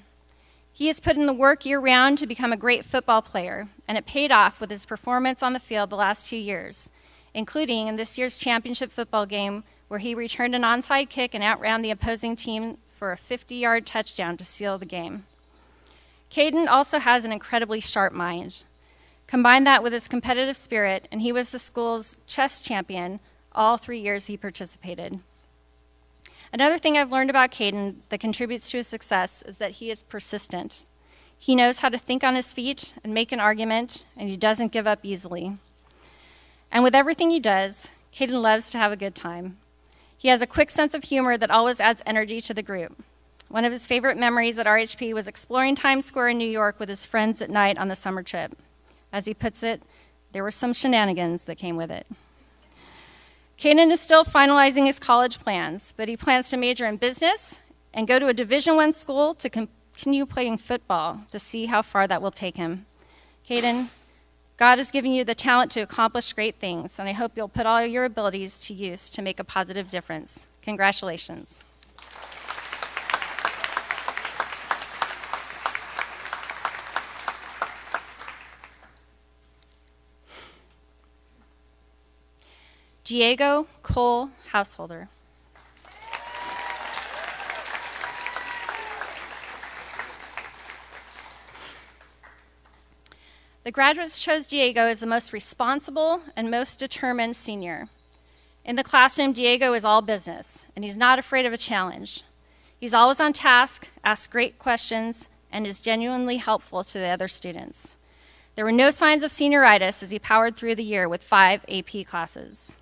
He has put in the work year-round to become a great football player, and it paid off with his performance on the field the last 2 years, including in this year's championship football game where he returned an onside kick and outran the opposing team for a 50-yard touchdown to seal the game. Caden also has an incredibly sharp mind. Combine that with his competitive spirit, and he was the school's chess champion all 3 years he participated. Another thing I've learned about Caden that contributes to his success is that he is persistent. He knows how to think on his feet and make an argument, and he doesn't give up easily. And with everything he does, Caden loves to have a good time. He has a quick sense of humor that always adds energy to the group. One of his favorite memories at RHP was exploring Times Square in New York with his friends at night on the summer trip. As he puts it, there were some shenanigans that came with it. Caden is still finalizing his college plans, but he plans to major in business and go to a Division I school to continue playing football to see how far that will take him. Caden, God has given you the talent to accomplish great things, and I hope you'll put all your abilities to use to make a positive difference. Congratulations. Diego Cole Householder. The graduates chose Diego as the most responsible and most determined senior. In the classroom, Diego is all business, and he's not afraid of a challenge. He's always on task, asks great questions, and is genuinely helpful to the other students. There were no signs of senioritis as he powered through the year with 5 AP classes.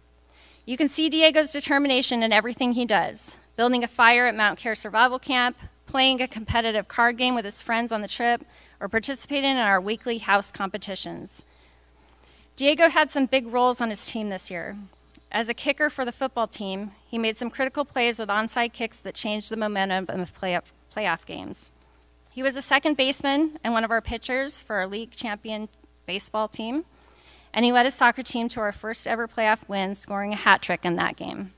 You can see Diego's determination in everything he does, building a fire at Mount Care Survival Camp, playing a competitive card game with his friends on the trip, or participating in our weekly house competitions. Diego had some big roles on his team this year. As a kicker for the football team, he made some critical plays with onside kicks that changed the momentum of playoff games. He was a second baseman and one of our pitchers for our league champion baseball team, and he led his soccer team to our first ever playoff win, scoring a hat trick in that game.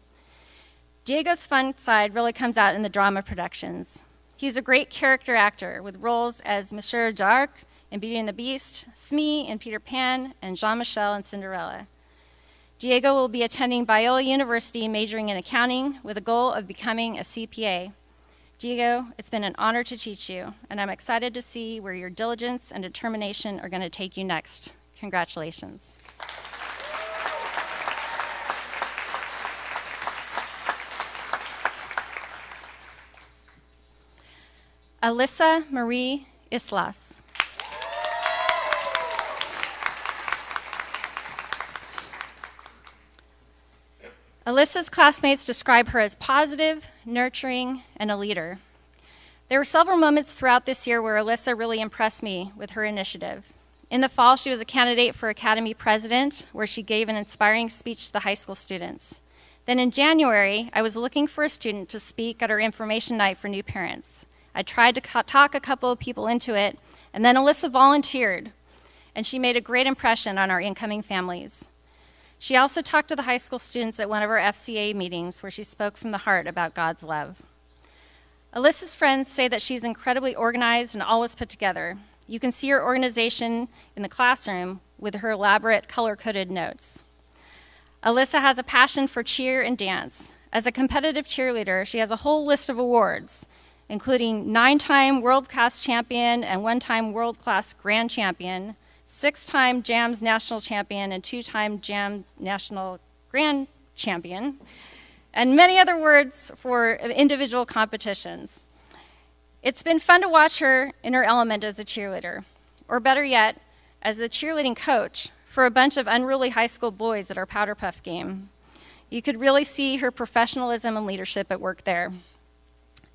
Diego's fun side really comes out in the drama productions. He's a great character actor with roles as Monsieur d'Arc in Beauty and the Beast, Smee in Peter Pan, and Jean-Michel in Cinderella. Diego will be attending Biola University majoring in accounting with a goal of becoming a CPA. Diego, it's been an honor to teach you, and I'm excited to see where your diligence and determination are going to take you next. Congratulations. Alyssa Marie Islas. Alyssa's classmates describe her as positive, nurturing, and a leader. There were several moments throughout this year where Alyssa really impressed me with her initiative. In the fall, she was a candidate for Academy President, where she gave an inspiring speech to the high school students. Then in January, I was looking for a student to speak at our information night for new parents. I tried to talk a couple of people into it, and then Alyssa volunteered, and she made a great impression on our incoming families. She also talked to the high school students at one of our FCA meetings where she spoke from the heart about God's love. Alyssa's friends say that she's incredibly organized and always put together. You can see her organization in the classroom with her elaborate color-coded notes. Alyssa has a passion for cheer and dance. As a competitive cheerleader, she has a whole list of awards, including 9-time world-class champion and 1-time world-class grand champion, 6-time JAMS national champion and 2-time JAMS national grand champion, and many other awards for individual competitions. It's been fun to watch her in her element as a cheerleader, or better yet, as a cheerleading coach for a bunch of unruly high school boys at our Powder Puff game. You could really see her professionalism and leadership at work there.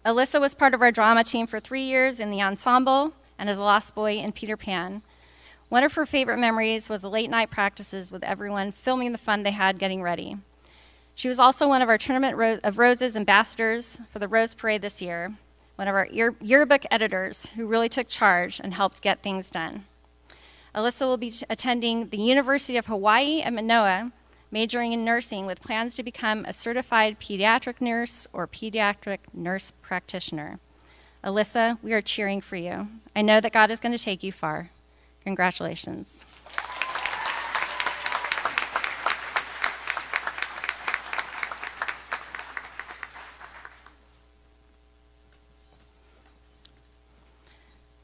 Alyssa was part of our drama team for 3 years in the ensemble and as a lost boy in Peter Pan. One of her favorite memories was the late night practices with everyone filming the fun they had getting ready. She was also one of our Tournament of Roses ambassadors for the Rose Parade this year. one of our yearbook editors who really took charge and helped get things done. Alyssa will be attending the University of Hawaii at Manoa, majoring in nursing with plans to become a certified pediatric nurse or pediatric nurse practitioner. Alyssa, we are cheering for you. I know that God is going to take you far. Congratulations.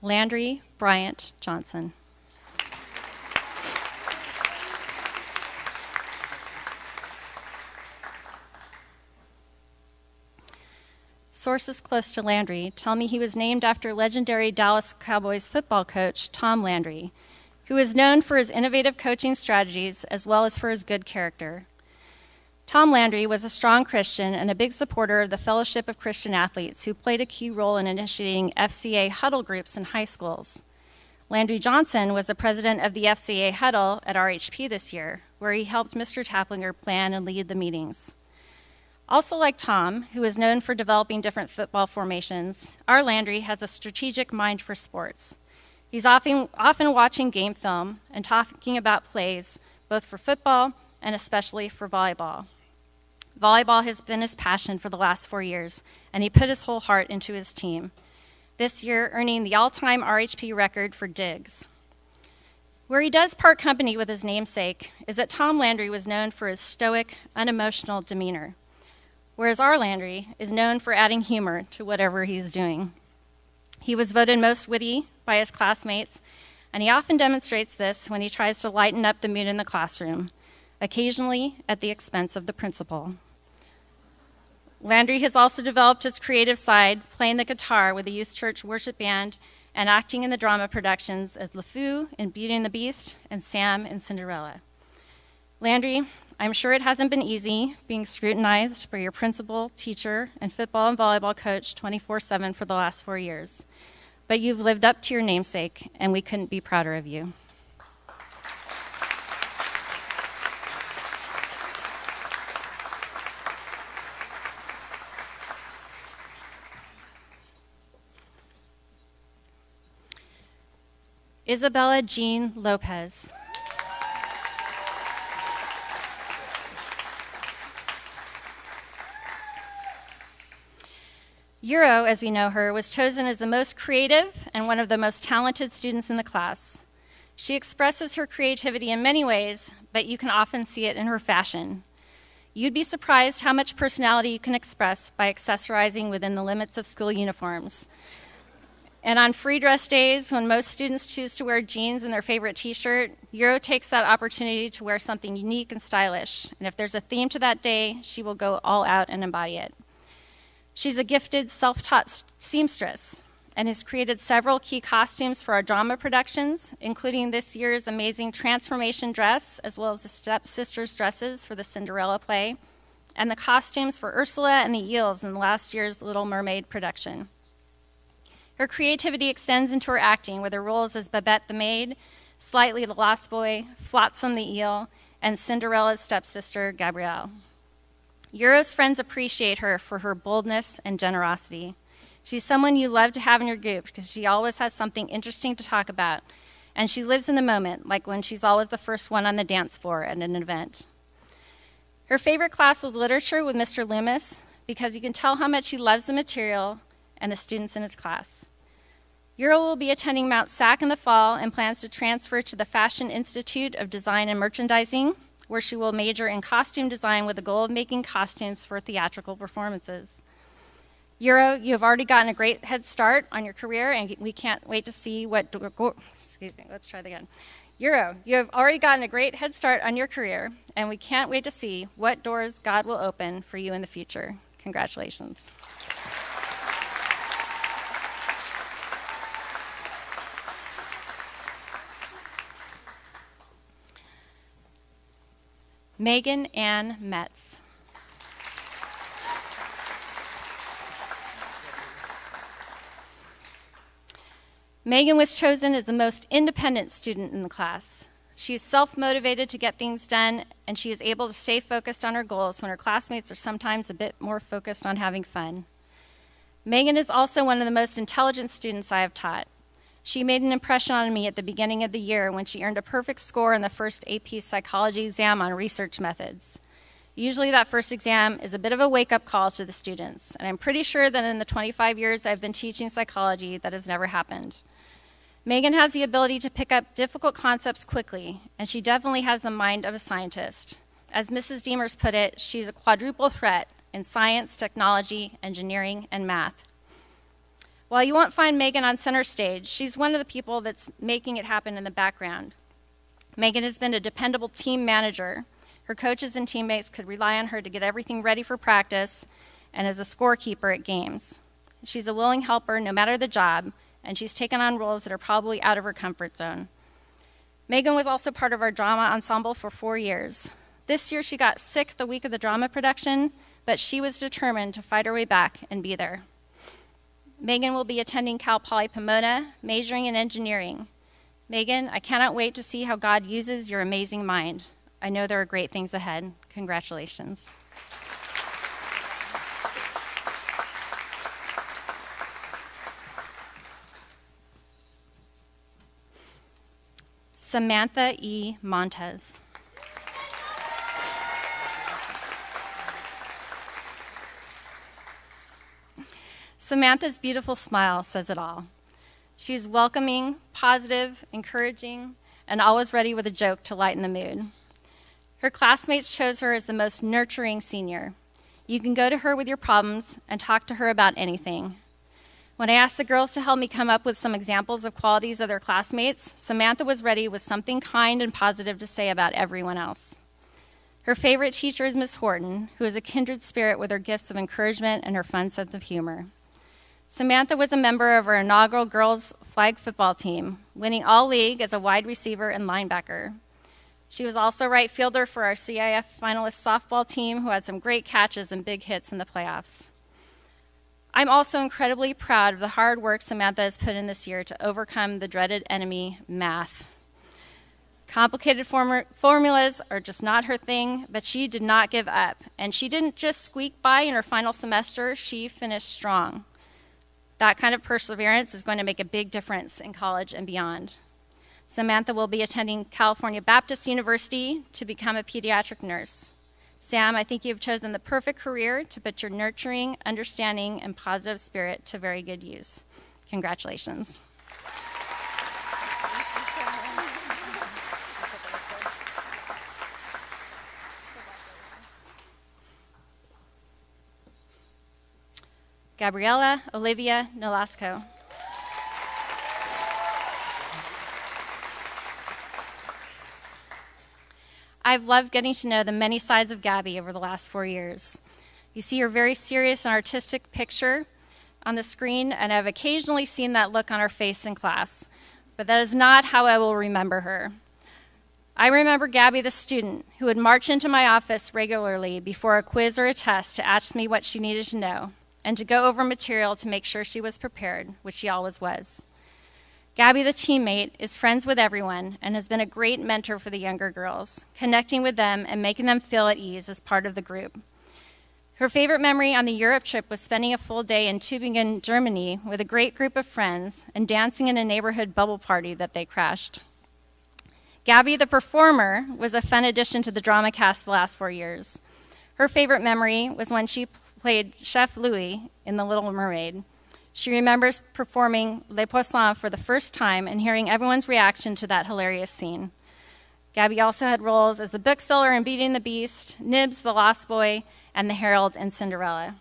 Landry Bryant Johnson. Sources close to Landry tell me he was named after legendary Dallas Cowboys football coach Tom Landry, who is known for his innovative coaching strategies as well as for his good character. Tom Landry was a strong Christian and a big supporter of the Fellowship of Christian Athletes, who played a key role in initiating FCA huddle groups in high schools. Landry Johnson was the president of the FCA huddle at RHP this year, where he helped Mr. Taplinger plan and lead the meetings. Also like Tom, who is known for developing different football formations, our Landry has a strategic mind for sports. He's often watching game film and talking about plays, both for football and especially for volleyball. Volleyball has been his passion for the last 4 years, and he put his whole heart into his team, this year earning the all-time RHP record for digs. Where he does part company with his namesake is that Tom Landry was known for his stoic, unemotional demeanor, whereas our Landry is known for adding humor to whatever he's doing. He was voted most witty by his classmates, and he often demonstrates this when he tries to lighten up the mood in the classroom, occasionally at the expense of the principal. Landry has also developed his creative side, playing the guitar with the youth church worship band and acting in the drama productions as LeFou in Beauty and the Beast and Sam in Cinderella. Landry, I'm sure it hasn't been easy being scrutinized by your principal, teacher, and football and volleyball coach 24/7 for the last 4 years, but you've lived up to your namesake, and we couldn't be prouder of you. Isabella Jean Lopez. Euro, as we know her, was chosen as the most creative and one of the most talented students in the class. She expresses her creativity in many ways, but you can often see it in her fashion. You'd be surprised how much personality you can express by accessorizing within the limits of school uniforms. And on free dress days, when most students choose to wear jeans and their favorite t-shirt, Euro takes that opportunity to wear something unique and stylish. And if there's a theme to that day, she will go all out and embody it. She's a gifted, self-taught seamstress and has created several key costumes for our drama productions, including this year's amazing transformation dress, as well as the stepsisters' dresses for the Cinderella play, and the costumes for Ursula and the Eels in last year's Little Mermaid production. Her creativity extends into her acting, with her roles as Babette the maid, Slightly the lost boy, Flotsam the eel, and Cinderella's stepsister, Gabrielle. Euro's friends appreciate her for her boldness and generosity. She's someone you love to have in your group because she always has something interesting to talk about, and she lives in the moment, like when she's always the first one on the dance floor at an event. Her favorite class was literature with Mr. Loomis because you can tell how much he loves the material and the students in his class. Euro will be attending Mount SAC in the fall and plans to transfer to the Fashion Institute of Design and Merchandising, where she will major in costume design with the goal of making costumes for theatrical performances. Euro, you have already gotten a great head start on your career, and we can't wait to see what Euro, you have already gotten a great head start on your career, and we can't wait to see what doors God will open for you in the future. Congratulations. Megan Ann Metz. Megan was chosen as the most independent student in the class. She is self-motivated to get things done, and she is able to stay focused on her goals when her classmates are sometimes a bit more focused on having fun. Megan is also one of the most intelligent students I have taught. She made an impression on me at the beginning of the year when she earned a perfect score in the first AP psychology exam on research methods. Usually that first exam is a bit of a wake-up call to the students, and I'm pretty sure that in the 25 years I've been teaching psychology, that has never happened. Megan has the ability to pick up difficult concepts quickly, and she definitely has the mind of a scientist. As Mrs. Deemers put it, she's a quadruple threat in science, technology, engineering, and math. While you won't find Megan on center stage, she's one of the people that's making it happen in the background. Megan has been a dependable team manager. Her coaches and teammates could rely on her to get everything ready for practice and as a scorekeeper at games. She's a willing helper no matter the job, and she's taken on roles that are probably out of her comfort zone. Megan was also part of our drama ensemble for 4 years. This year she got sick the week of the drama production, but she was determined to fight her way back and be there. Megan will be attending Cal Poly Pomona, majoring in engineering. Megan, I cannot wait to see how God uses your amazing mind. I know there are great things ahead. Congratulations. Samantha E. Montez. Samantha's beautiful smile says it all. She's welcoming, positive, encouraging, and always ready with a joke to lighten the mood. Her classmates chose her as the most nurturing senior. You can go to her with your problems and talk to her about anything. When I asked the girls to help me come up with some examples of qualities of their classmates, Samantha was ready with something kind and positive to say about everyone else. Her favorite teacher is Miss Horton, who is a kindred spirit with her gifts of encouragement and her fun sense of humor. Samantha was a member of our inaugural girls flag football team, winning all league as a wide receiver and linebacker. She was also right fielder for our CIF finalist softball team, who had some great catches and big hits in the playoffs. I'm also incredibly proud of the hard work Samantha has put in this year to overcome the dreaded enemy, math. Complicated formulas are just not her thing, but she did not give up. And she didn't just squeak by in her final semester, she finished strong. That kind of perseverance is going to make a big difference in college and beyond. Samantha will be attending California Baptist University to become a pediatric nurse. Sam, I think you have chosen the perfect career to put your nurturing, understanding, and positive spirit to very good use. Congratulations. Gabriella Olivia Nolasco. I've loved getting to know the many sides of Gabby over the last 4 years. You see her very serious and artistic picture on the screen, and I've occasionally seen that look on her face in class, but that is not how I will remember her. I remember Gabby the student who would march into my office regularly before a quiz or a test to ask me what she needed to know, and to go over material to make sure she was prepared, which she always was. Gabby, the teammate, is friends with everyone and has been a great mentor for the younger girls, connecting with them and making them feel at ease as part of the group. Her favorite memory on the Europe trip was spending a full day in Tübingen, Germany, with a great group of friends and dancing in a neighborhood bubble party that they crashed. Gabby, the performer, was a fun addition to the drama cast the last 4 years. Her favorite memory was when she played Chef Louis in The Little Mermaid. She remembers performing Les Poissons for the first time and hearing everyone's reaction to that hilarious scene. Gabby also had roles as the bookseller in Beauty and the Beast, Nibs the Lost Boy, and the Herald in Cinderella.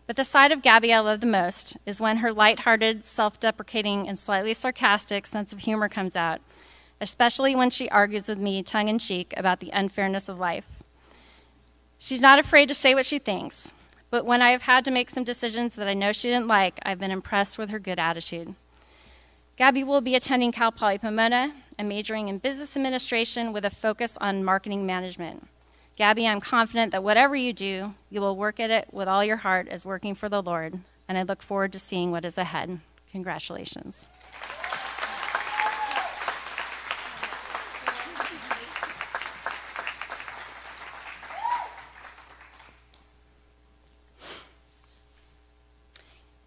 But the side of Gabby I love the most is when her lighthearted, self-deprecating, and slightly sarcastic sense of humor comes out, especially when she argues with me tongue-in-cheek about the unfairness of life. She's not afraid to say what she thinks, but when I have had to make some decisions that I know she didn't like, I've been impressed with her good attitude. Gabby will be attending Cal Poly Pomona and majoring in business administration with a focus on marketing management. Gabby, I'm confident that whatever you do, you will work at it with all your heart as working for the Lord, and I look forward to seeing what is ahead. Congratulations.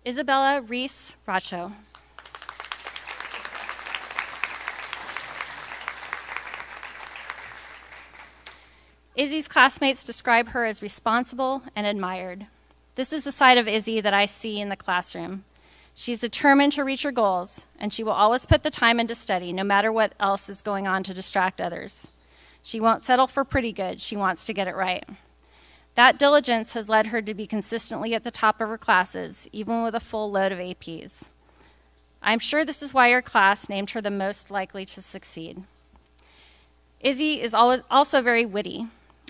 Isabella Reese Racho. Izzy's classmates describe her as responsible and admired. This is the side of Izzy that I see in the classroom. She's determined to reach her goals, and she will always put the time into study, no matter what else is going on to distract others. She won't settle for pretty good. She wants to get it right. That diligence has led her to be consistently at the top of her classes, even with a full load of APs. I'm sure this is why her class named her the most likely to succeed. Izzy is also very witty.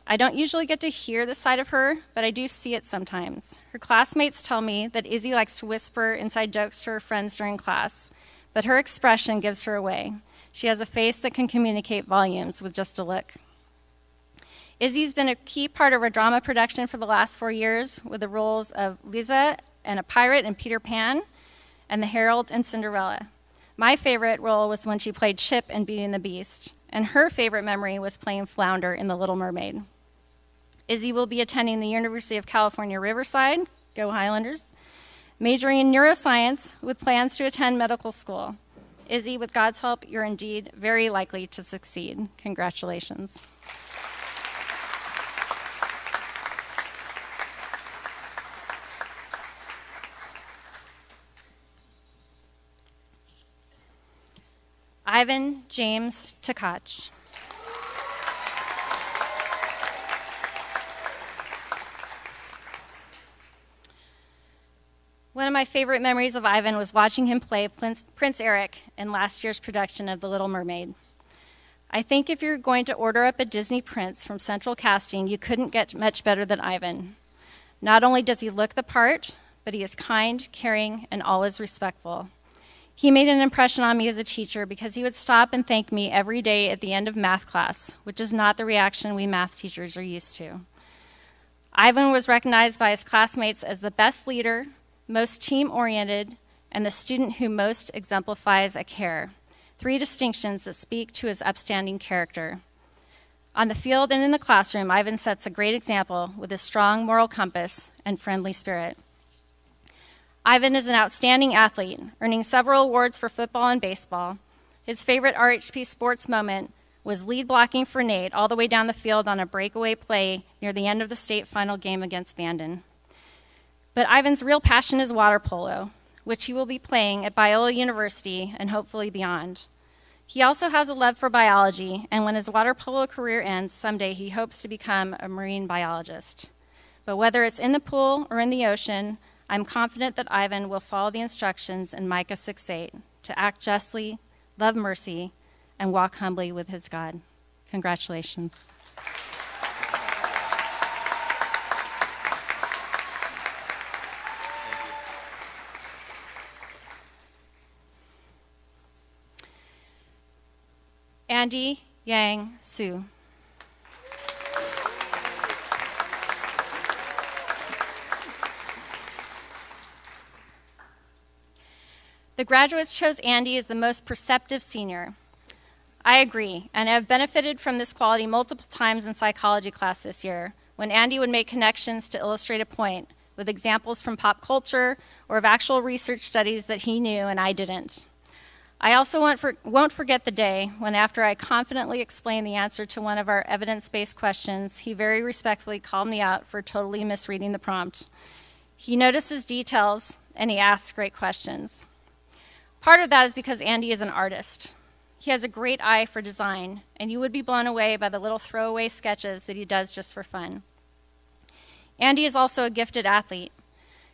I don't usually get to hear this side of her, but I do see it sometimes. Her classmates tell me that Izzy likes to whisper inside jokes to her friends during class, but her expression gives her away. She has a face that can communicate volumes with just a look. Izzy's been a key part of our drama production for the last 4 years with the roles of Lisa and a pirate in Peter Pan and the Herald and Cinderella. My favorite role was when she played Chip in Beauty and the Beast, and her favorite memory was playing Flounder in The Little Mermaid. Izzy will be attending the University of California, Riverside, go Highlanders, majoring in neuroscience with plans to attend medical school. Izzy, with God's help, you're indeed very likely to succeed. Congratulations. Ivan James Tkach. One of my favorite memories of Ivan was watching him play Prince Eric in last year's production of The Little Mermaid. I think if you're going to order up a Disney prince from Central Casting, you couldn't get much better than Ivan. Not only does he look the part, but he is kind, caring, and always respectful. He made an impression on me as a teacher because he would stop and thank me every day at the end of math class, which is not the reaction we math teachers are used to. Ivan was recognized by his classmates as the best leader, most team-oriented, and the student who most exemplifies a care. 3 distinctions that speak to his upstanding character. On the field and in the classroom, Ivan sets a great example with his strong moral compass and friendly spirit. Ivan is an outstanding athlete, earning several awards for football and baseball. His favorite RHP sports moment was lead blocking for Nate all the way down the field on a breakaway play near the end of the state final game against Bandon. But Ivan's real passion is water polo, which he will be playing at Biola University and hopefully beyond. He also has a love for biology, and when his water polo career ends, someday he hopes to become a marine biologist. But whether it's in the pool or in the ocean, I'm confident that Ivan will follow the instructions in Micah 6:8 to act justly, love mercy, and walk humbly with his God. Congratulations. Andy Yang Su. The graduates chose Andy as the most perceptive senior. I agree, and I have benefited from this quality multiple times in psychology class this year, when Andy would make connections to illustrate a point with examples from pop culture or of actual research studies that he knew and I didn't. I also won't forget the day when, after I confidently explained the answer to one of our evidence-based questions, he very respectfully called me out for totally misreading the prompt. He notices details, and he asks great questions. Part of that is because Andy is an artist. He has a great eye for design, and you would be blown away by the little throwaway sketches that he does just for fun. Andy is also a gifted athlete.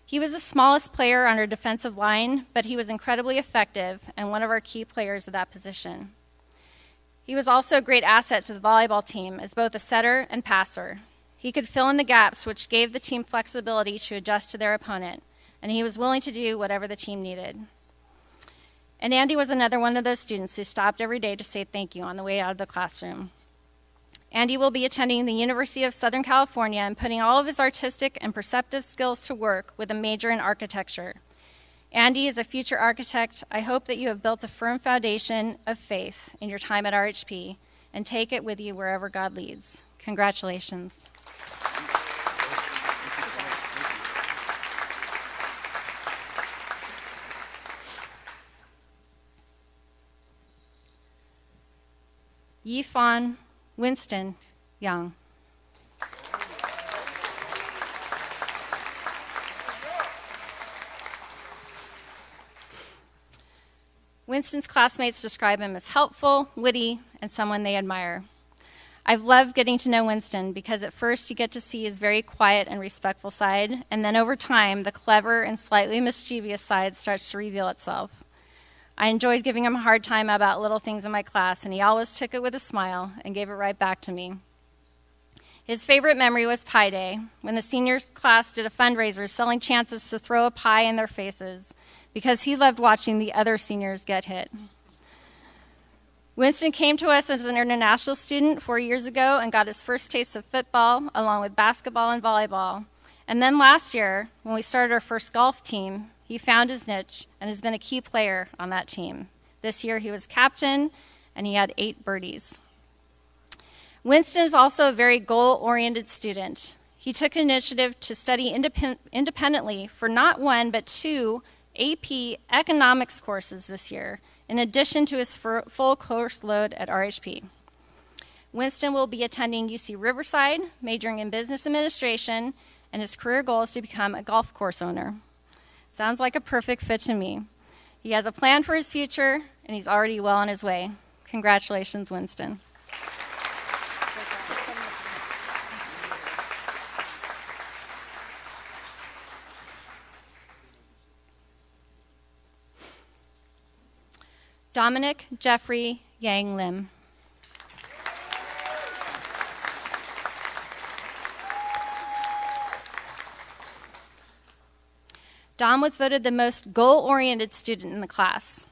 He was the smallest player on our defensive line, but he was incredibly effective and one of our key players at that position. He was also a great asset to the volleyball team as both a setter and passer. He could fill in the gaps, which gave the team flexibility to adjust to their opponent, and he was willing to do whatever the team needed. And Andy was another one of those students who stopped every day to say thank you on the way out of the classroom. Andy will be attending the University of Southern California and putting all of his artistic and perceptive skills to work with a major in architecture. Andy is a future architect. I hope that you have built a firm foundation of faith in your time at RHP and take it with you wherever God leads. Congratulations. Yifan Winston Young. Winston's classmates describe him as helpful, witty, and someone they admire. I've loved getting to know Winston because at first you get to see his very quiet and respectful side, and then over time, the clever and slightly mischievous side starts to reveal itself. I enjoyed giving him a hard time about little things in my class, and he always took it with a smile and gave it right back to me. His favorite memory was Pie Day, when the seniors class did a fundraiser selling chances to throw a pie in their faces, because he loved watching the other seniors get hit. Winston came to us as an international student 4 years ago and got his first taste of football, along with basketball and volleyball. And then last year, when we started our first golf team, he found his niche and has been a key player on that team. This year he was captain, and he had 8 birdies. Winston is also a very goal-oriented student. He took initiative to study independently for not 1, but 2 AP economics courses this year, in addition to his full course load at RHP. Winston will be attending UC Riverside, majoring in business administration, and his career goal is to become a golf course owner. Sounds like a perfect fit to me. He has a plan for his future, and he's already well on his way. Congratulations, Winston. Dominic Jeffrey Yang Lim. Dom was voted the most goal-oriented student in the class.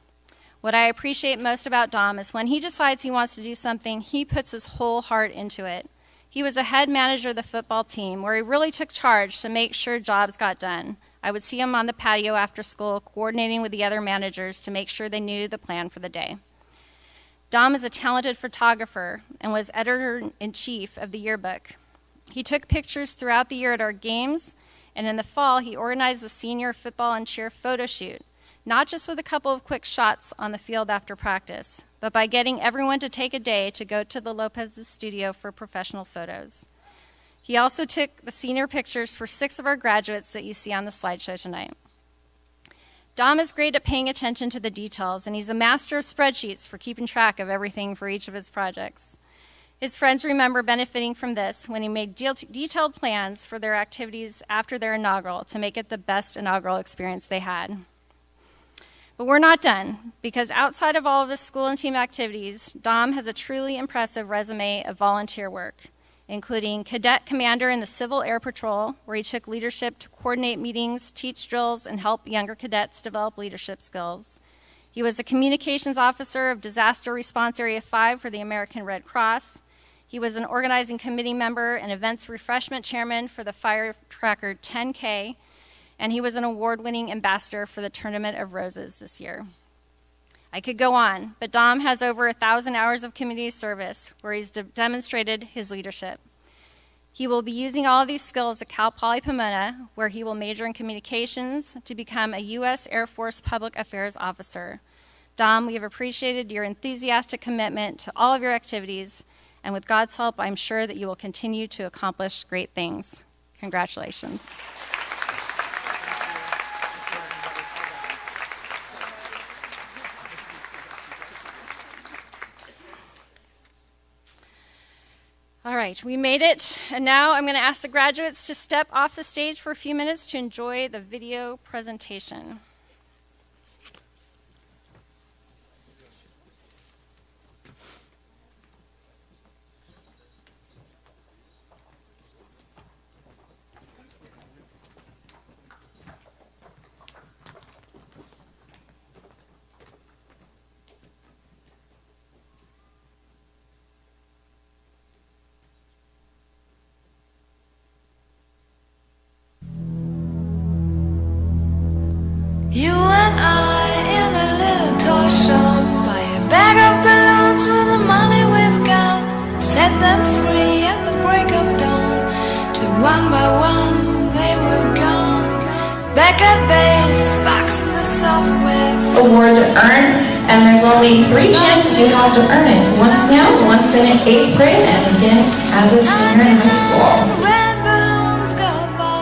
What I appreciate most about Dom is when he decides he wants to do something, he puts his whole heart into it. He was the head manager of the football team, where he really took charge to make sure jobs got done. I would see him on the patio after school, coordinating with the other managers to make sure they knew the plan for the day. Dom is a talented photographer and was editor-in-chief of the yearbook. He took pictures throughout the year at our games, and in the fall, he organized the senior football and cheer photo shoot, not just with a couple of quick shots on the field after practice, but by getting everyone to take a day to go to the Lopez's studio for professional photos. He also took the senior pictures for 6 of our graduates that you see on the slideshow tonight. Dom is great at paying attention to the details, and he's a master of spreadsheets for keeping track of everything for each of his projects. His friends remember benefiting from this when he made detailed plans for their activities after their inaugural to make it the best inaugural experience they had. But we're not done, because outside of all of his school and team activities, Dom has a truly impressive resume of volunteer work, including cadet commander in the Civil Air Patrol, where he took leadership to coordinate meetings, teach drills, and help younger cadets develop leadership skills. He was the communications officer of Disaster Response Area 5 for the American Red Cross. He was an organizing committee member and events refreshment chairman for the Firecracker 10K, and he was an award-winning ambassador for the Tournament of Roses this year. I could go on, but Dom has over 1,000 hours of community service where he's demonstrated his leadership. He will be using all of these skills at Cal Poly Pomona, where he will major in communications to become a U.S. Air Force Public Affairs officer. Dom, we have appreciated your enthusiastic commitment to all of your activities, and with God's help, I'm sure that you will continue to accomplish great things. Congratulations. All right, we made it, and now I'm going to ask the graduates to step off the stage for a few minutes to enjoy the video presentation. You and I in a little toy shop, buy a bag of balloons with the money we've got, set them free at the break of dawn, till one by one they were gone. Back at base, box in the software. Awards are earned And there's only 3 chances you have to earn it. Once now, once in 8th grade, and again as a senior in high school. Red balloons go by.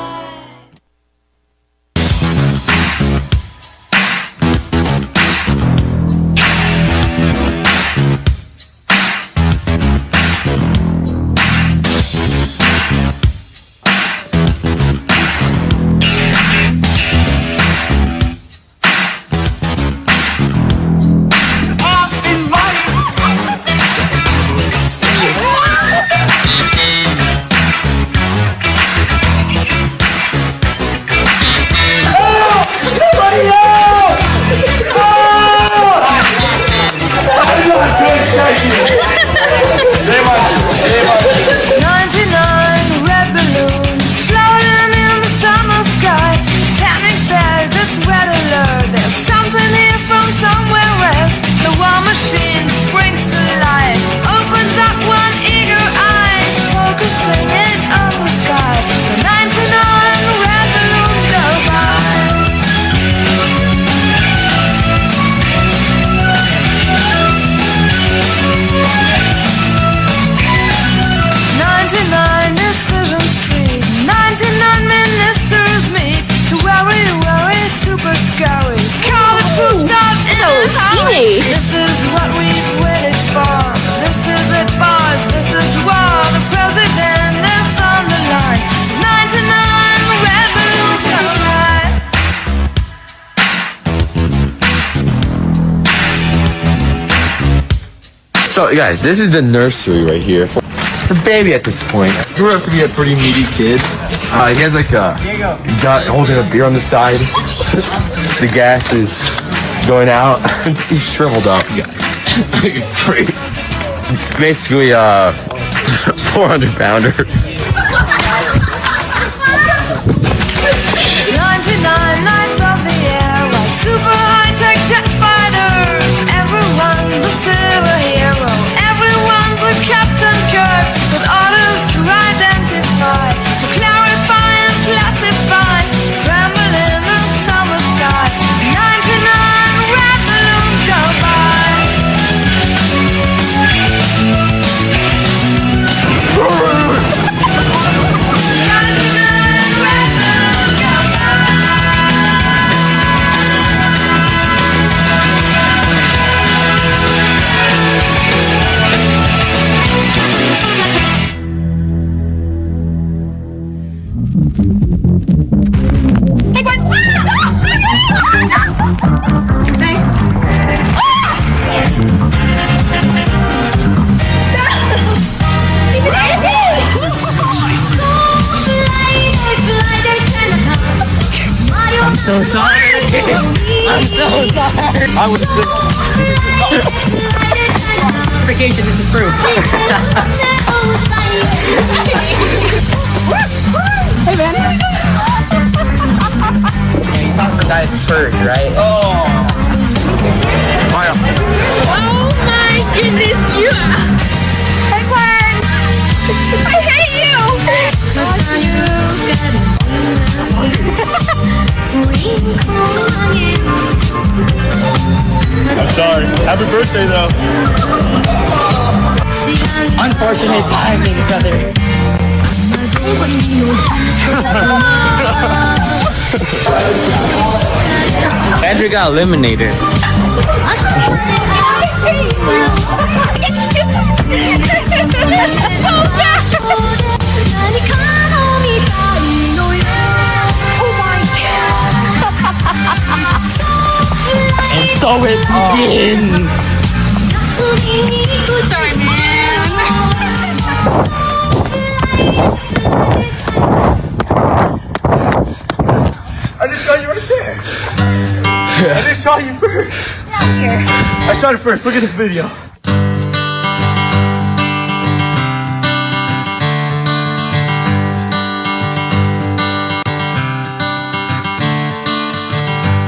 This is what we've waited for. This is it, boys. This is war. The president is on the line. It's 99 red balloons go by. So guys, this is the nursery right here. It's a baby at this point. He grew up to be a pretty meaty kid. He has like a got holding a beer on the side. The gas is going out. He's shriveled up. Great. Basically 400 pounder. 99 nights of the air, like super high-tech jet fighters. Everyone's a superhero. Everyone's a Captain Kirk with orders to identify, to clarify and classify. Scramble in the summer sky. 99 red balloons go by. 99 red balloons go I'm so sorry. I'm so sorry. I was Vacation is approved. Hey man. You thought for guys first, right? Oh my goodness, you. Hey, Glenn. I hate you. I'm sorry. Happy birthday though. Unfortunate timing, brother. Andrew got eliminated. And so it begins. Sorry, man. I just saw you right there. I just saw you first. I saw it first. Look at this video.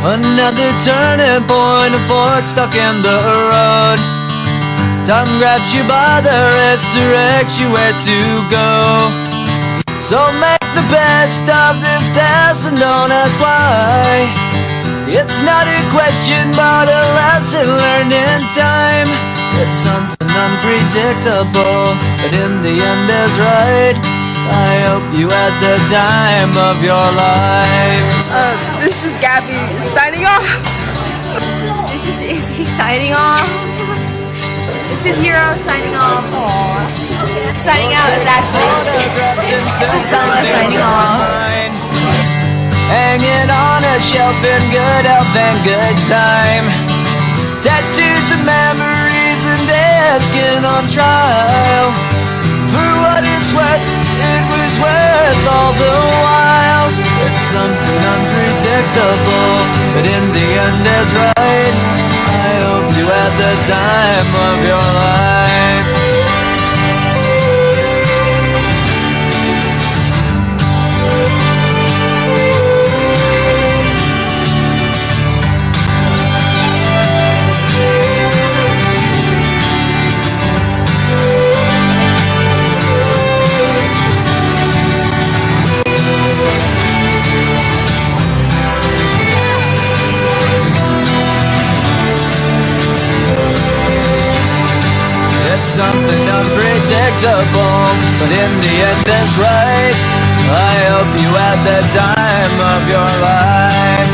Another turning point, a fork stuck in the road. Time grabs you by the wrist, directs you where to go. So make the best of this test and don't ask why. It's not a question, but a lesson learned in time. It's something unpredictable, but in the end is right. I hope you had the time of your life. This is Gabby signing off. This is Izzy signing off. This is Euro signing off. Signing out is Ashley. This is Bella signing off. Hanging on a shelf in good health and good time. Tattoos of memories and dead skin on trial. For what it's worth, it was worth all the while. It's something unpredictable, but in the end is right. I hope you had the time of your life. Something unpredictable, but in the end it's right. I hope you had the time of your life.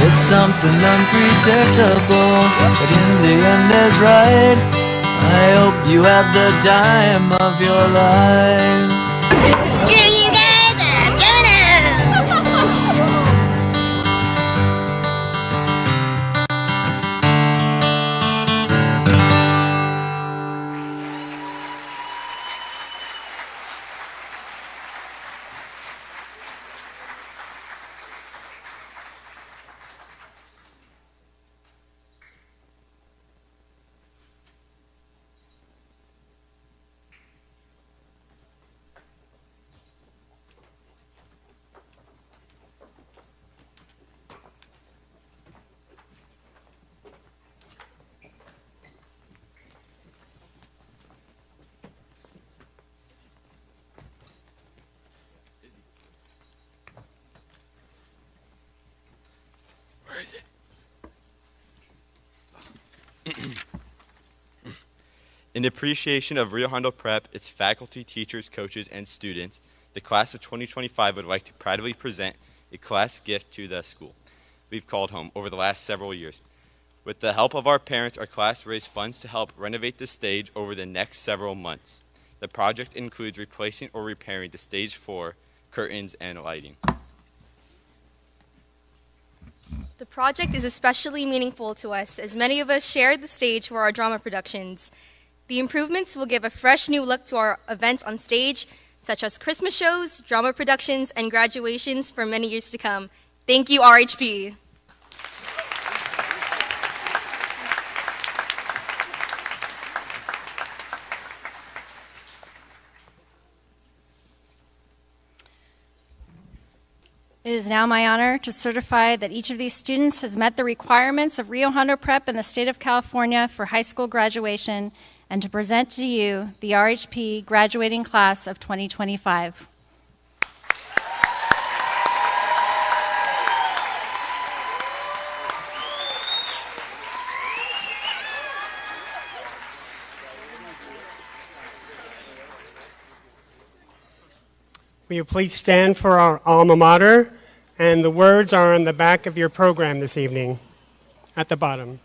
It's something unpredictable, but in the end is right. I hope you had the time of your life. In appreciation of Rio Hondo Prep, its faculty, teachers, coaches, and students, the class of 2025 would like to proudly present a class gift to the school we've called home over the last several years. With the help of our parents, our class raised funds to help renovate the stage over the next several months. The project includes replacing or repairing the stage floor, curtains, and lighting. The project is especially meaningful to us as many of us shared the stage for our drama productions. The improvements will give a fresh new look to our events on stage, such as Christmas shows, drama productions, and graduations for many years to come. Thank you, RHP. It is now my honor to certify that each of these students has met the requirements of Rio Hondo Prep in the state of California for high school graduation, and to present to you the RHP graduating class of 2025. Will you please stand for our alma mater? And the words are on the back of your program this evening, at the bottom.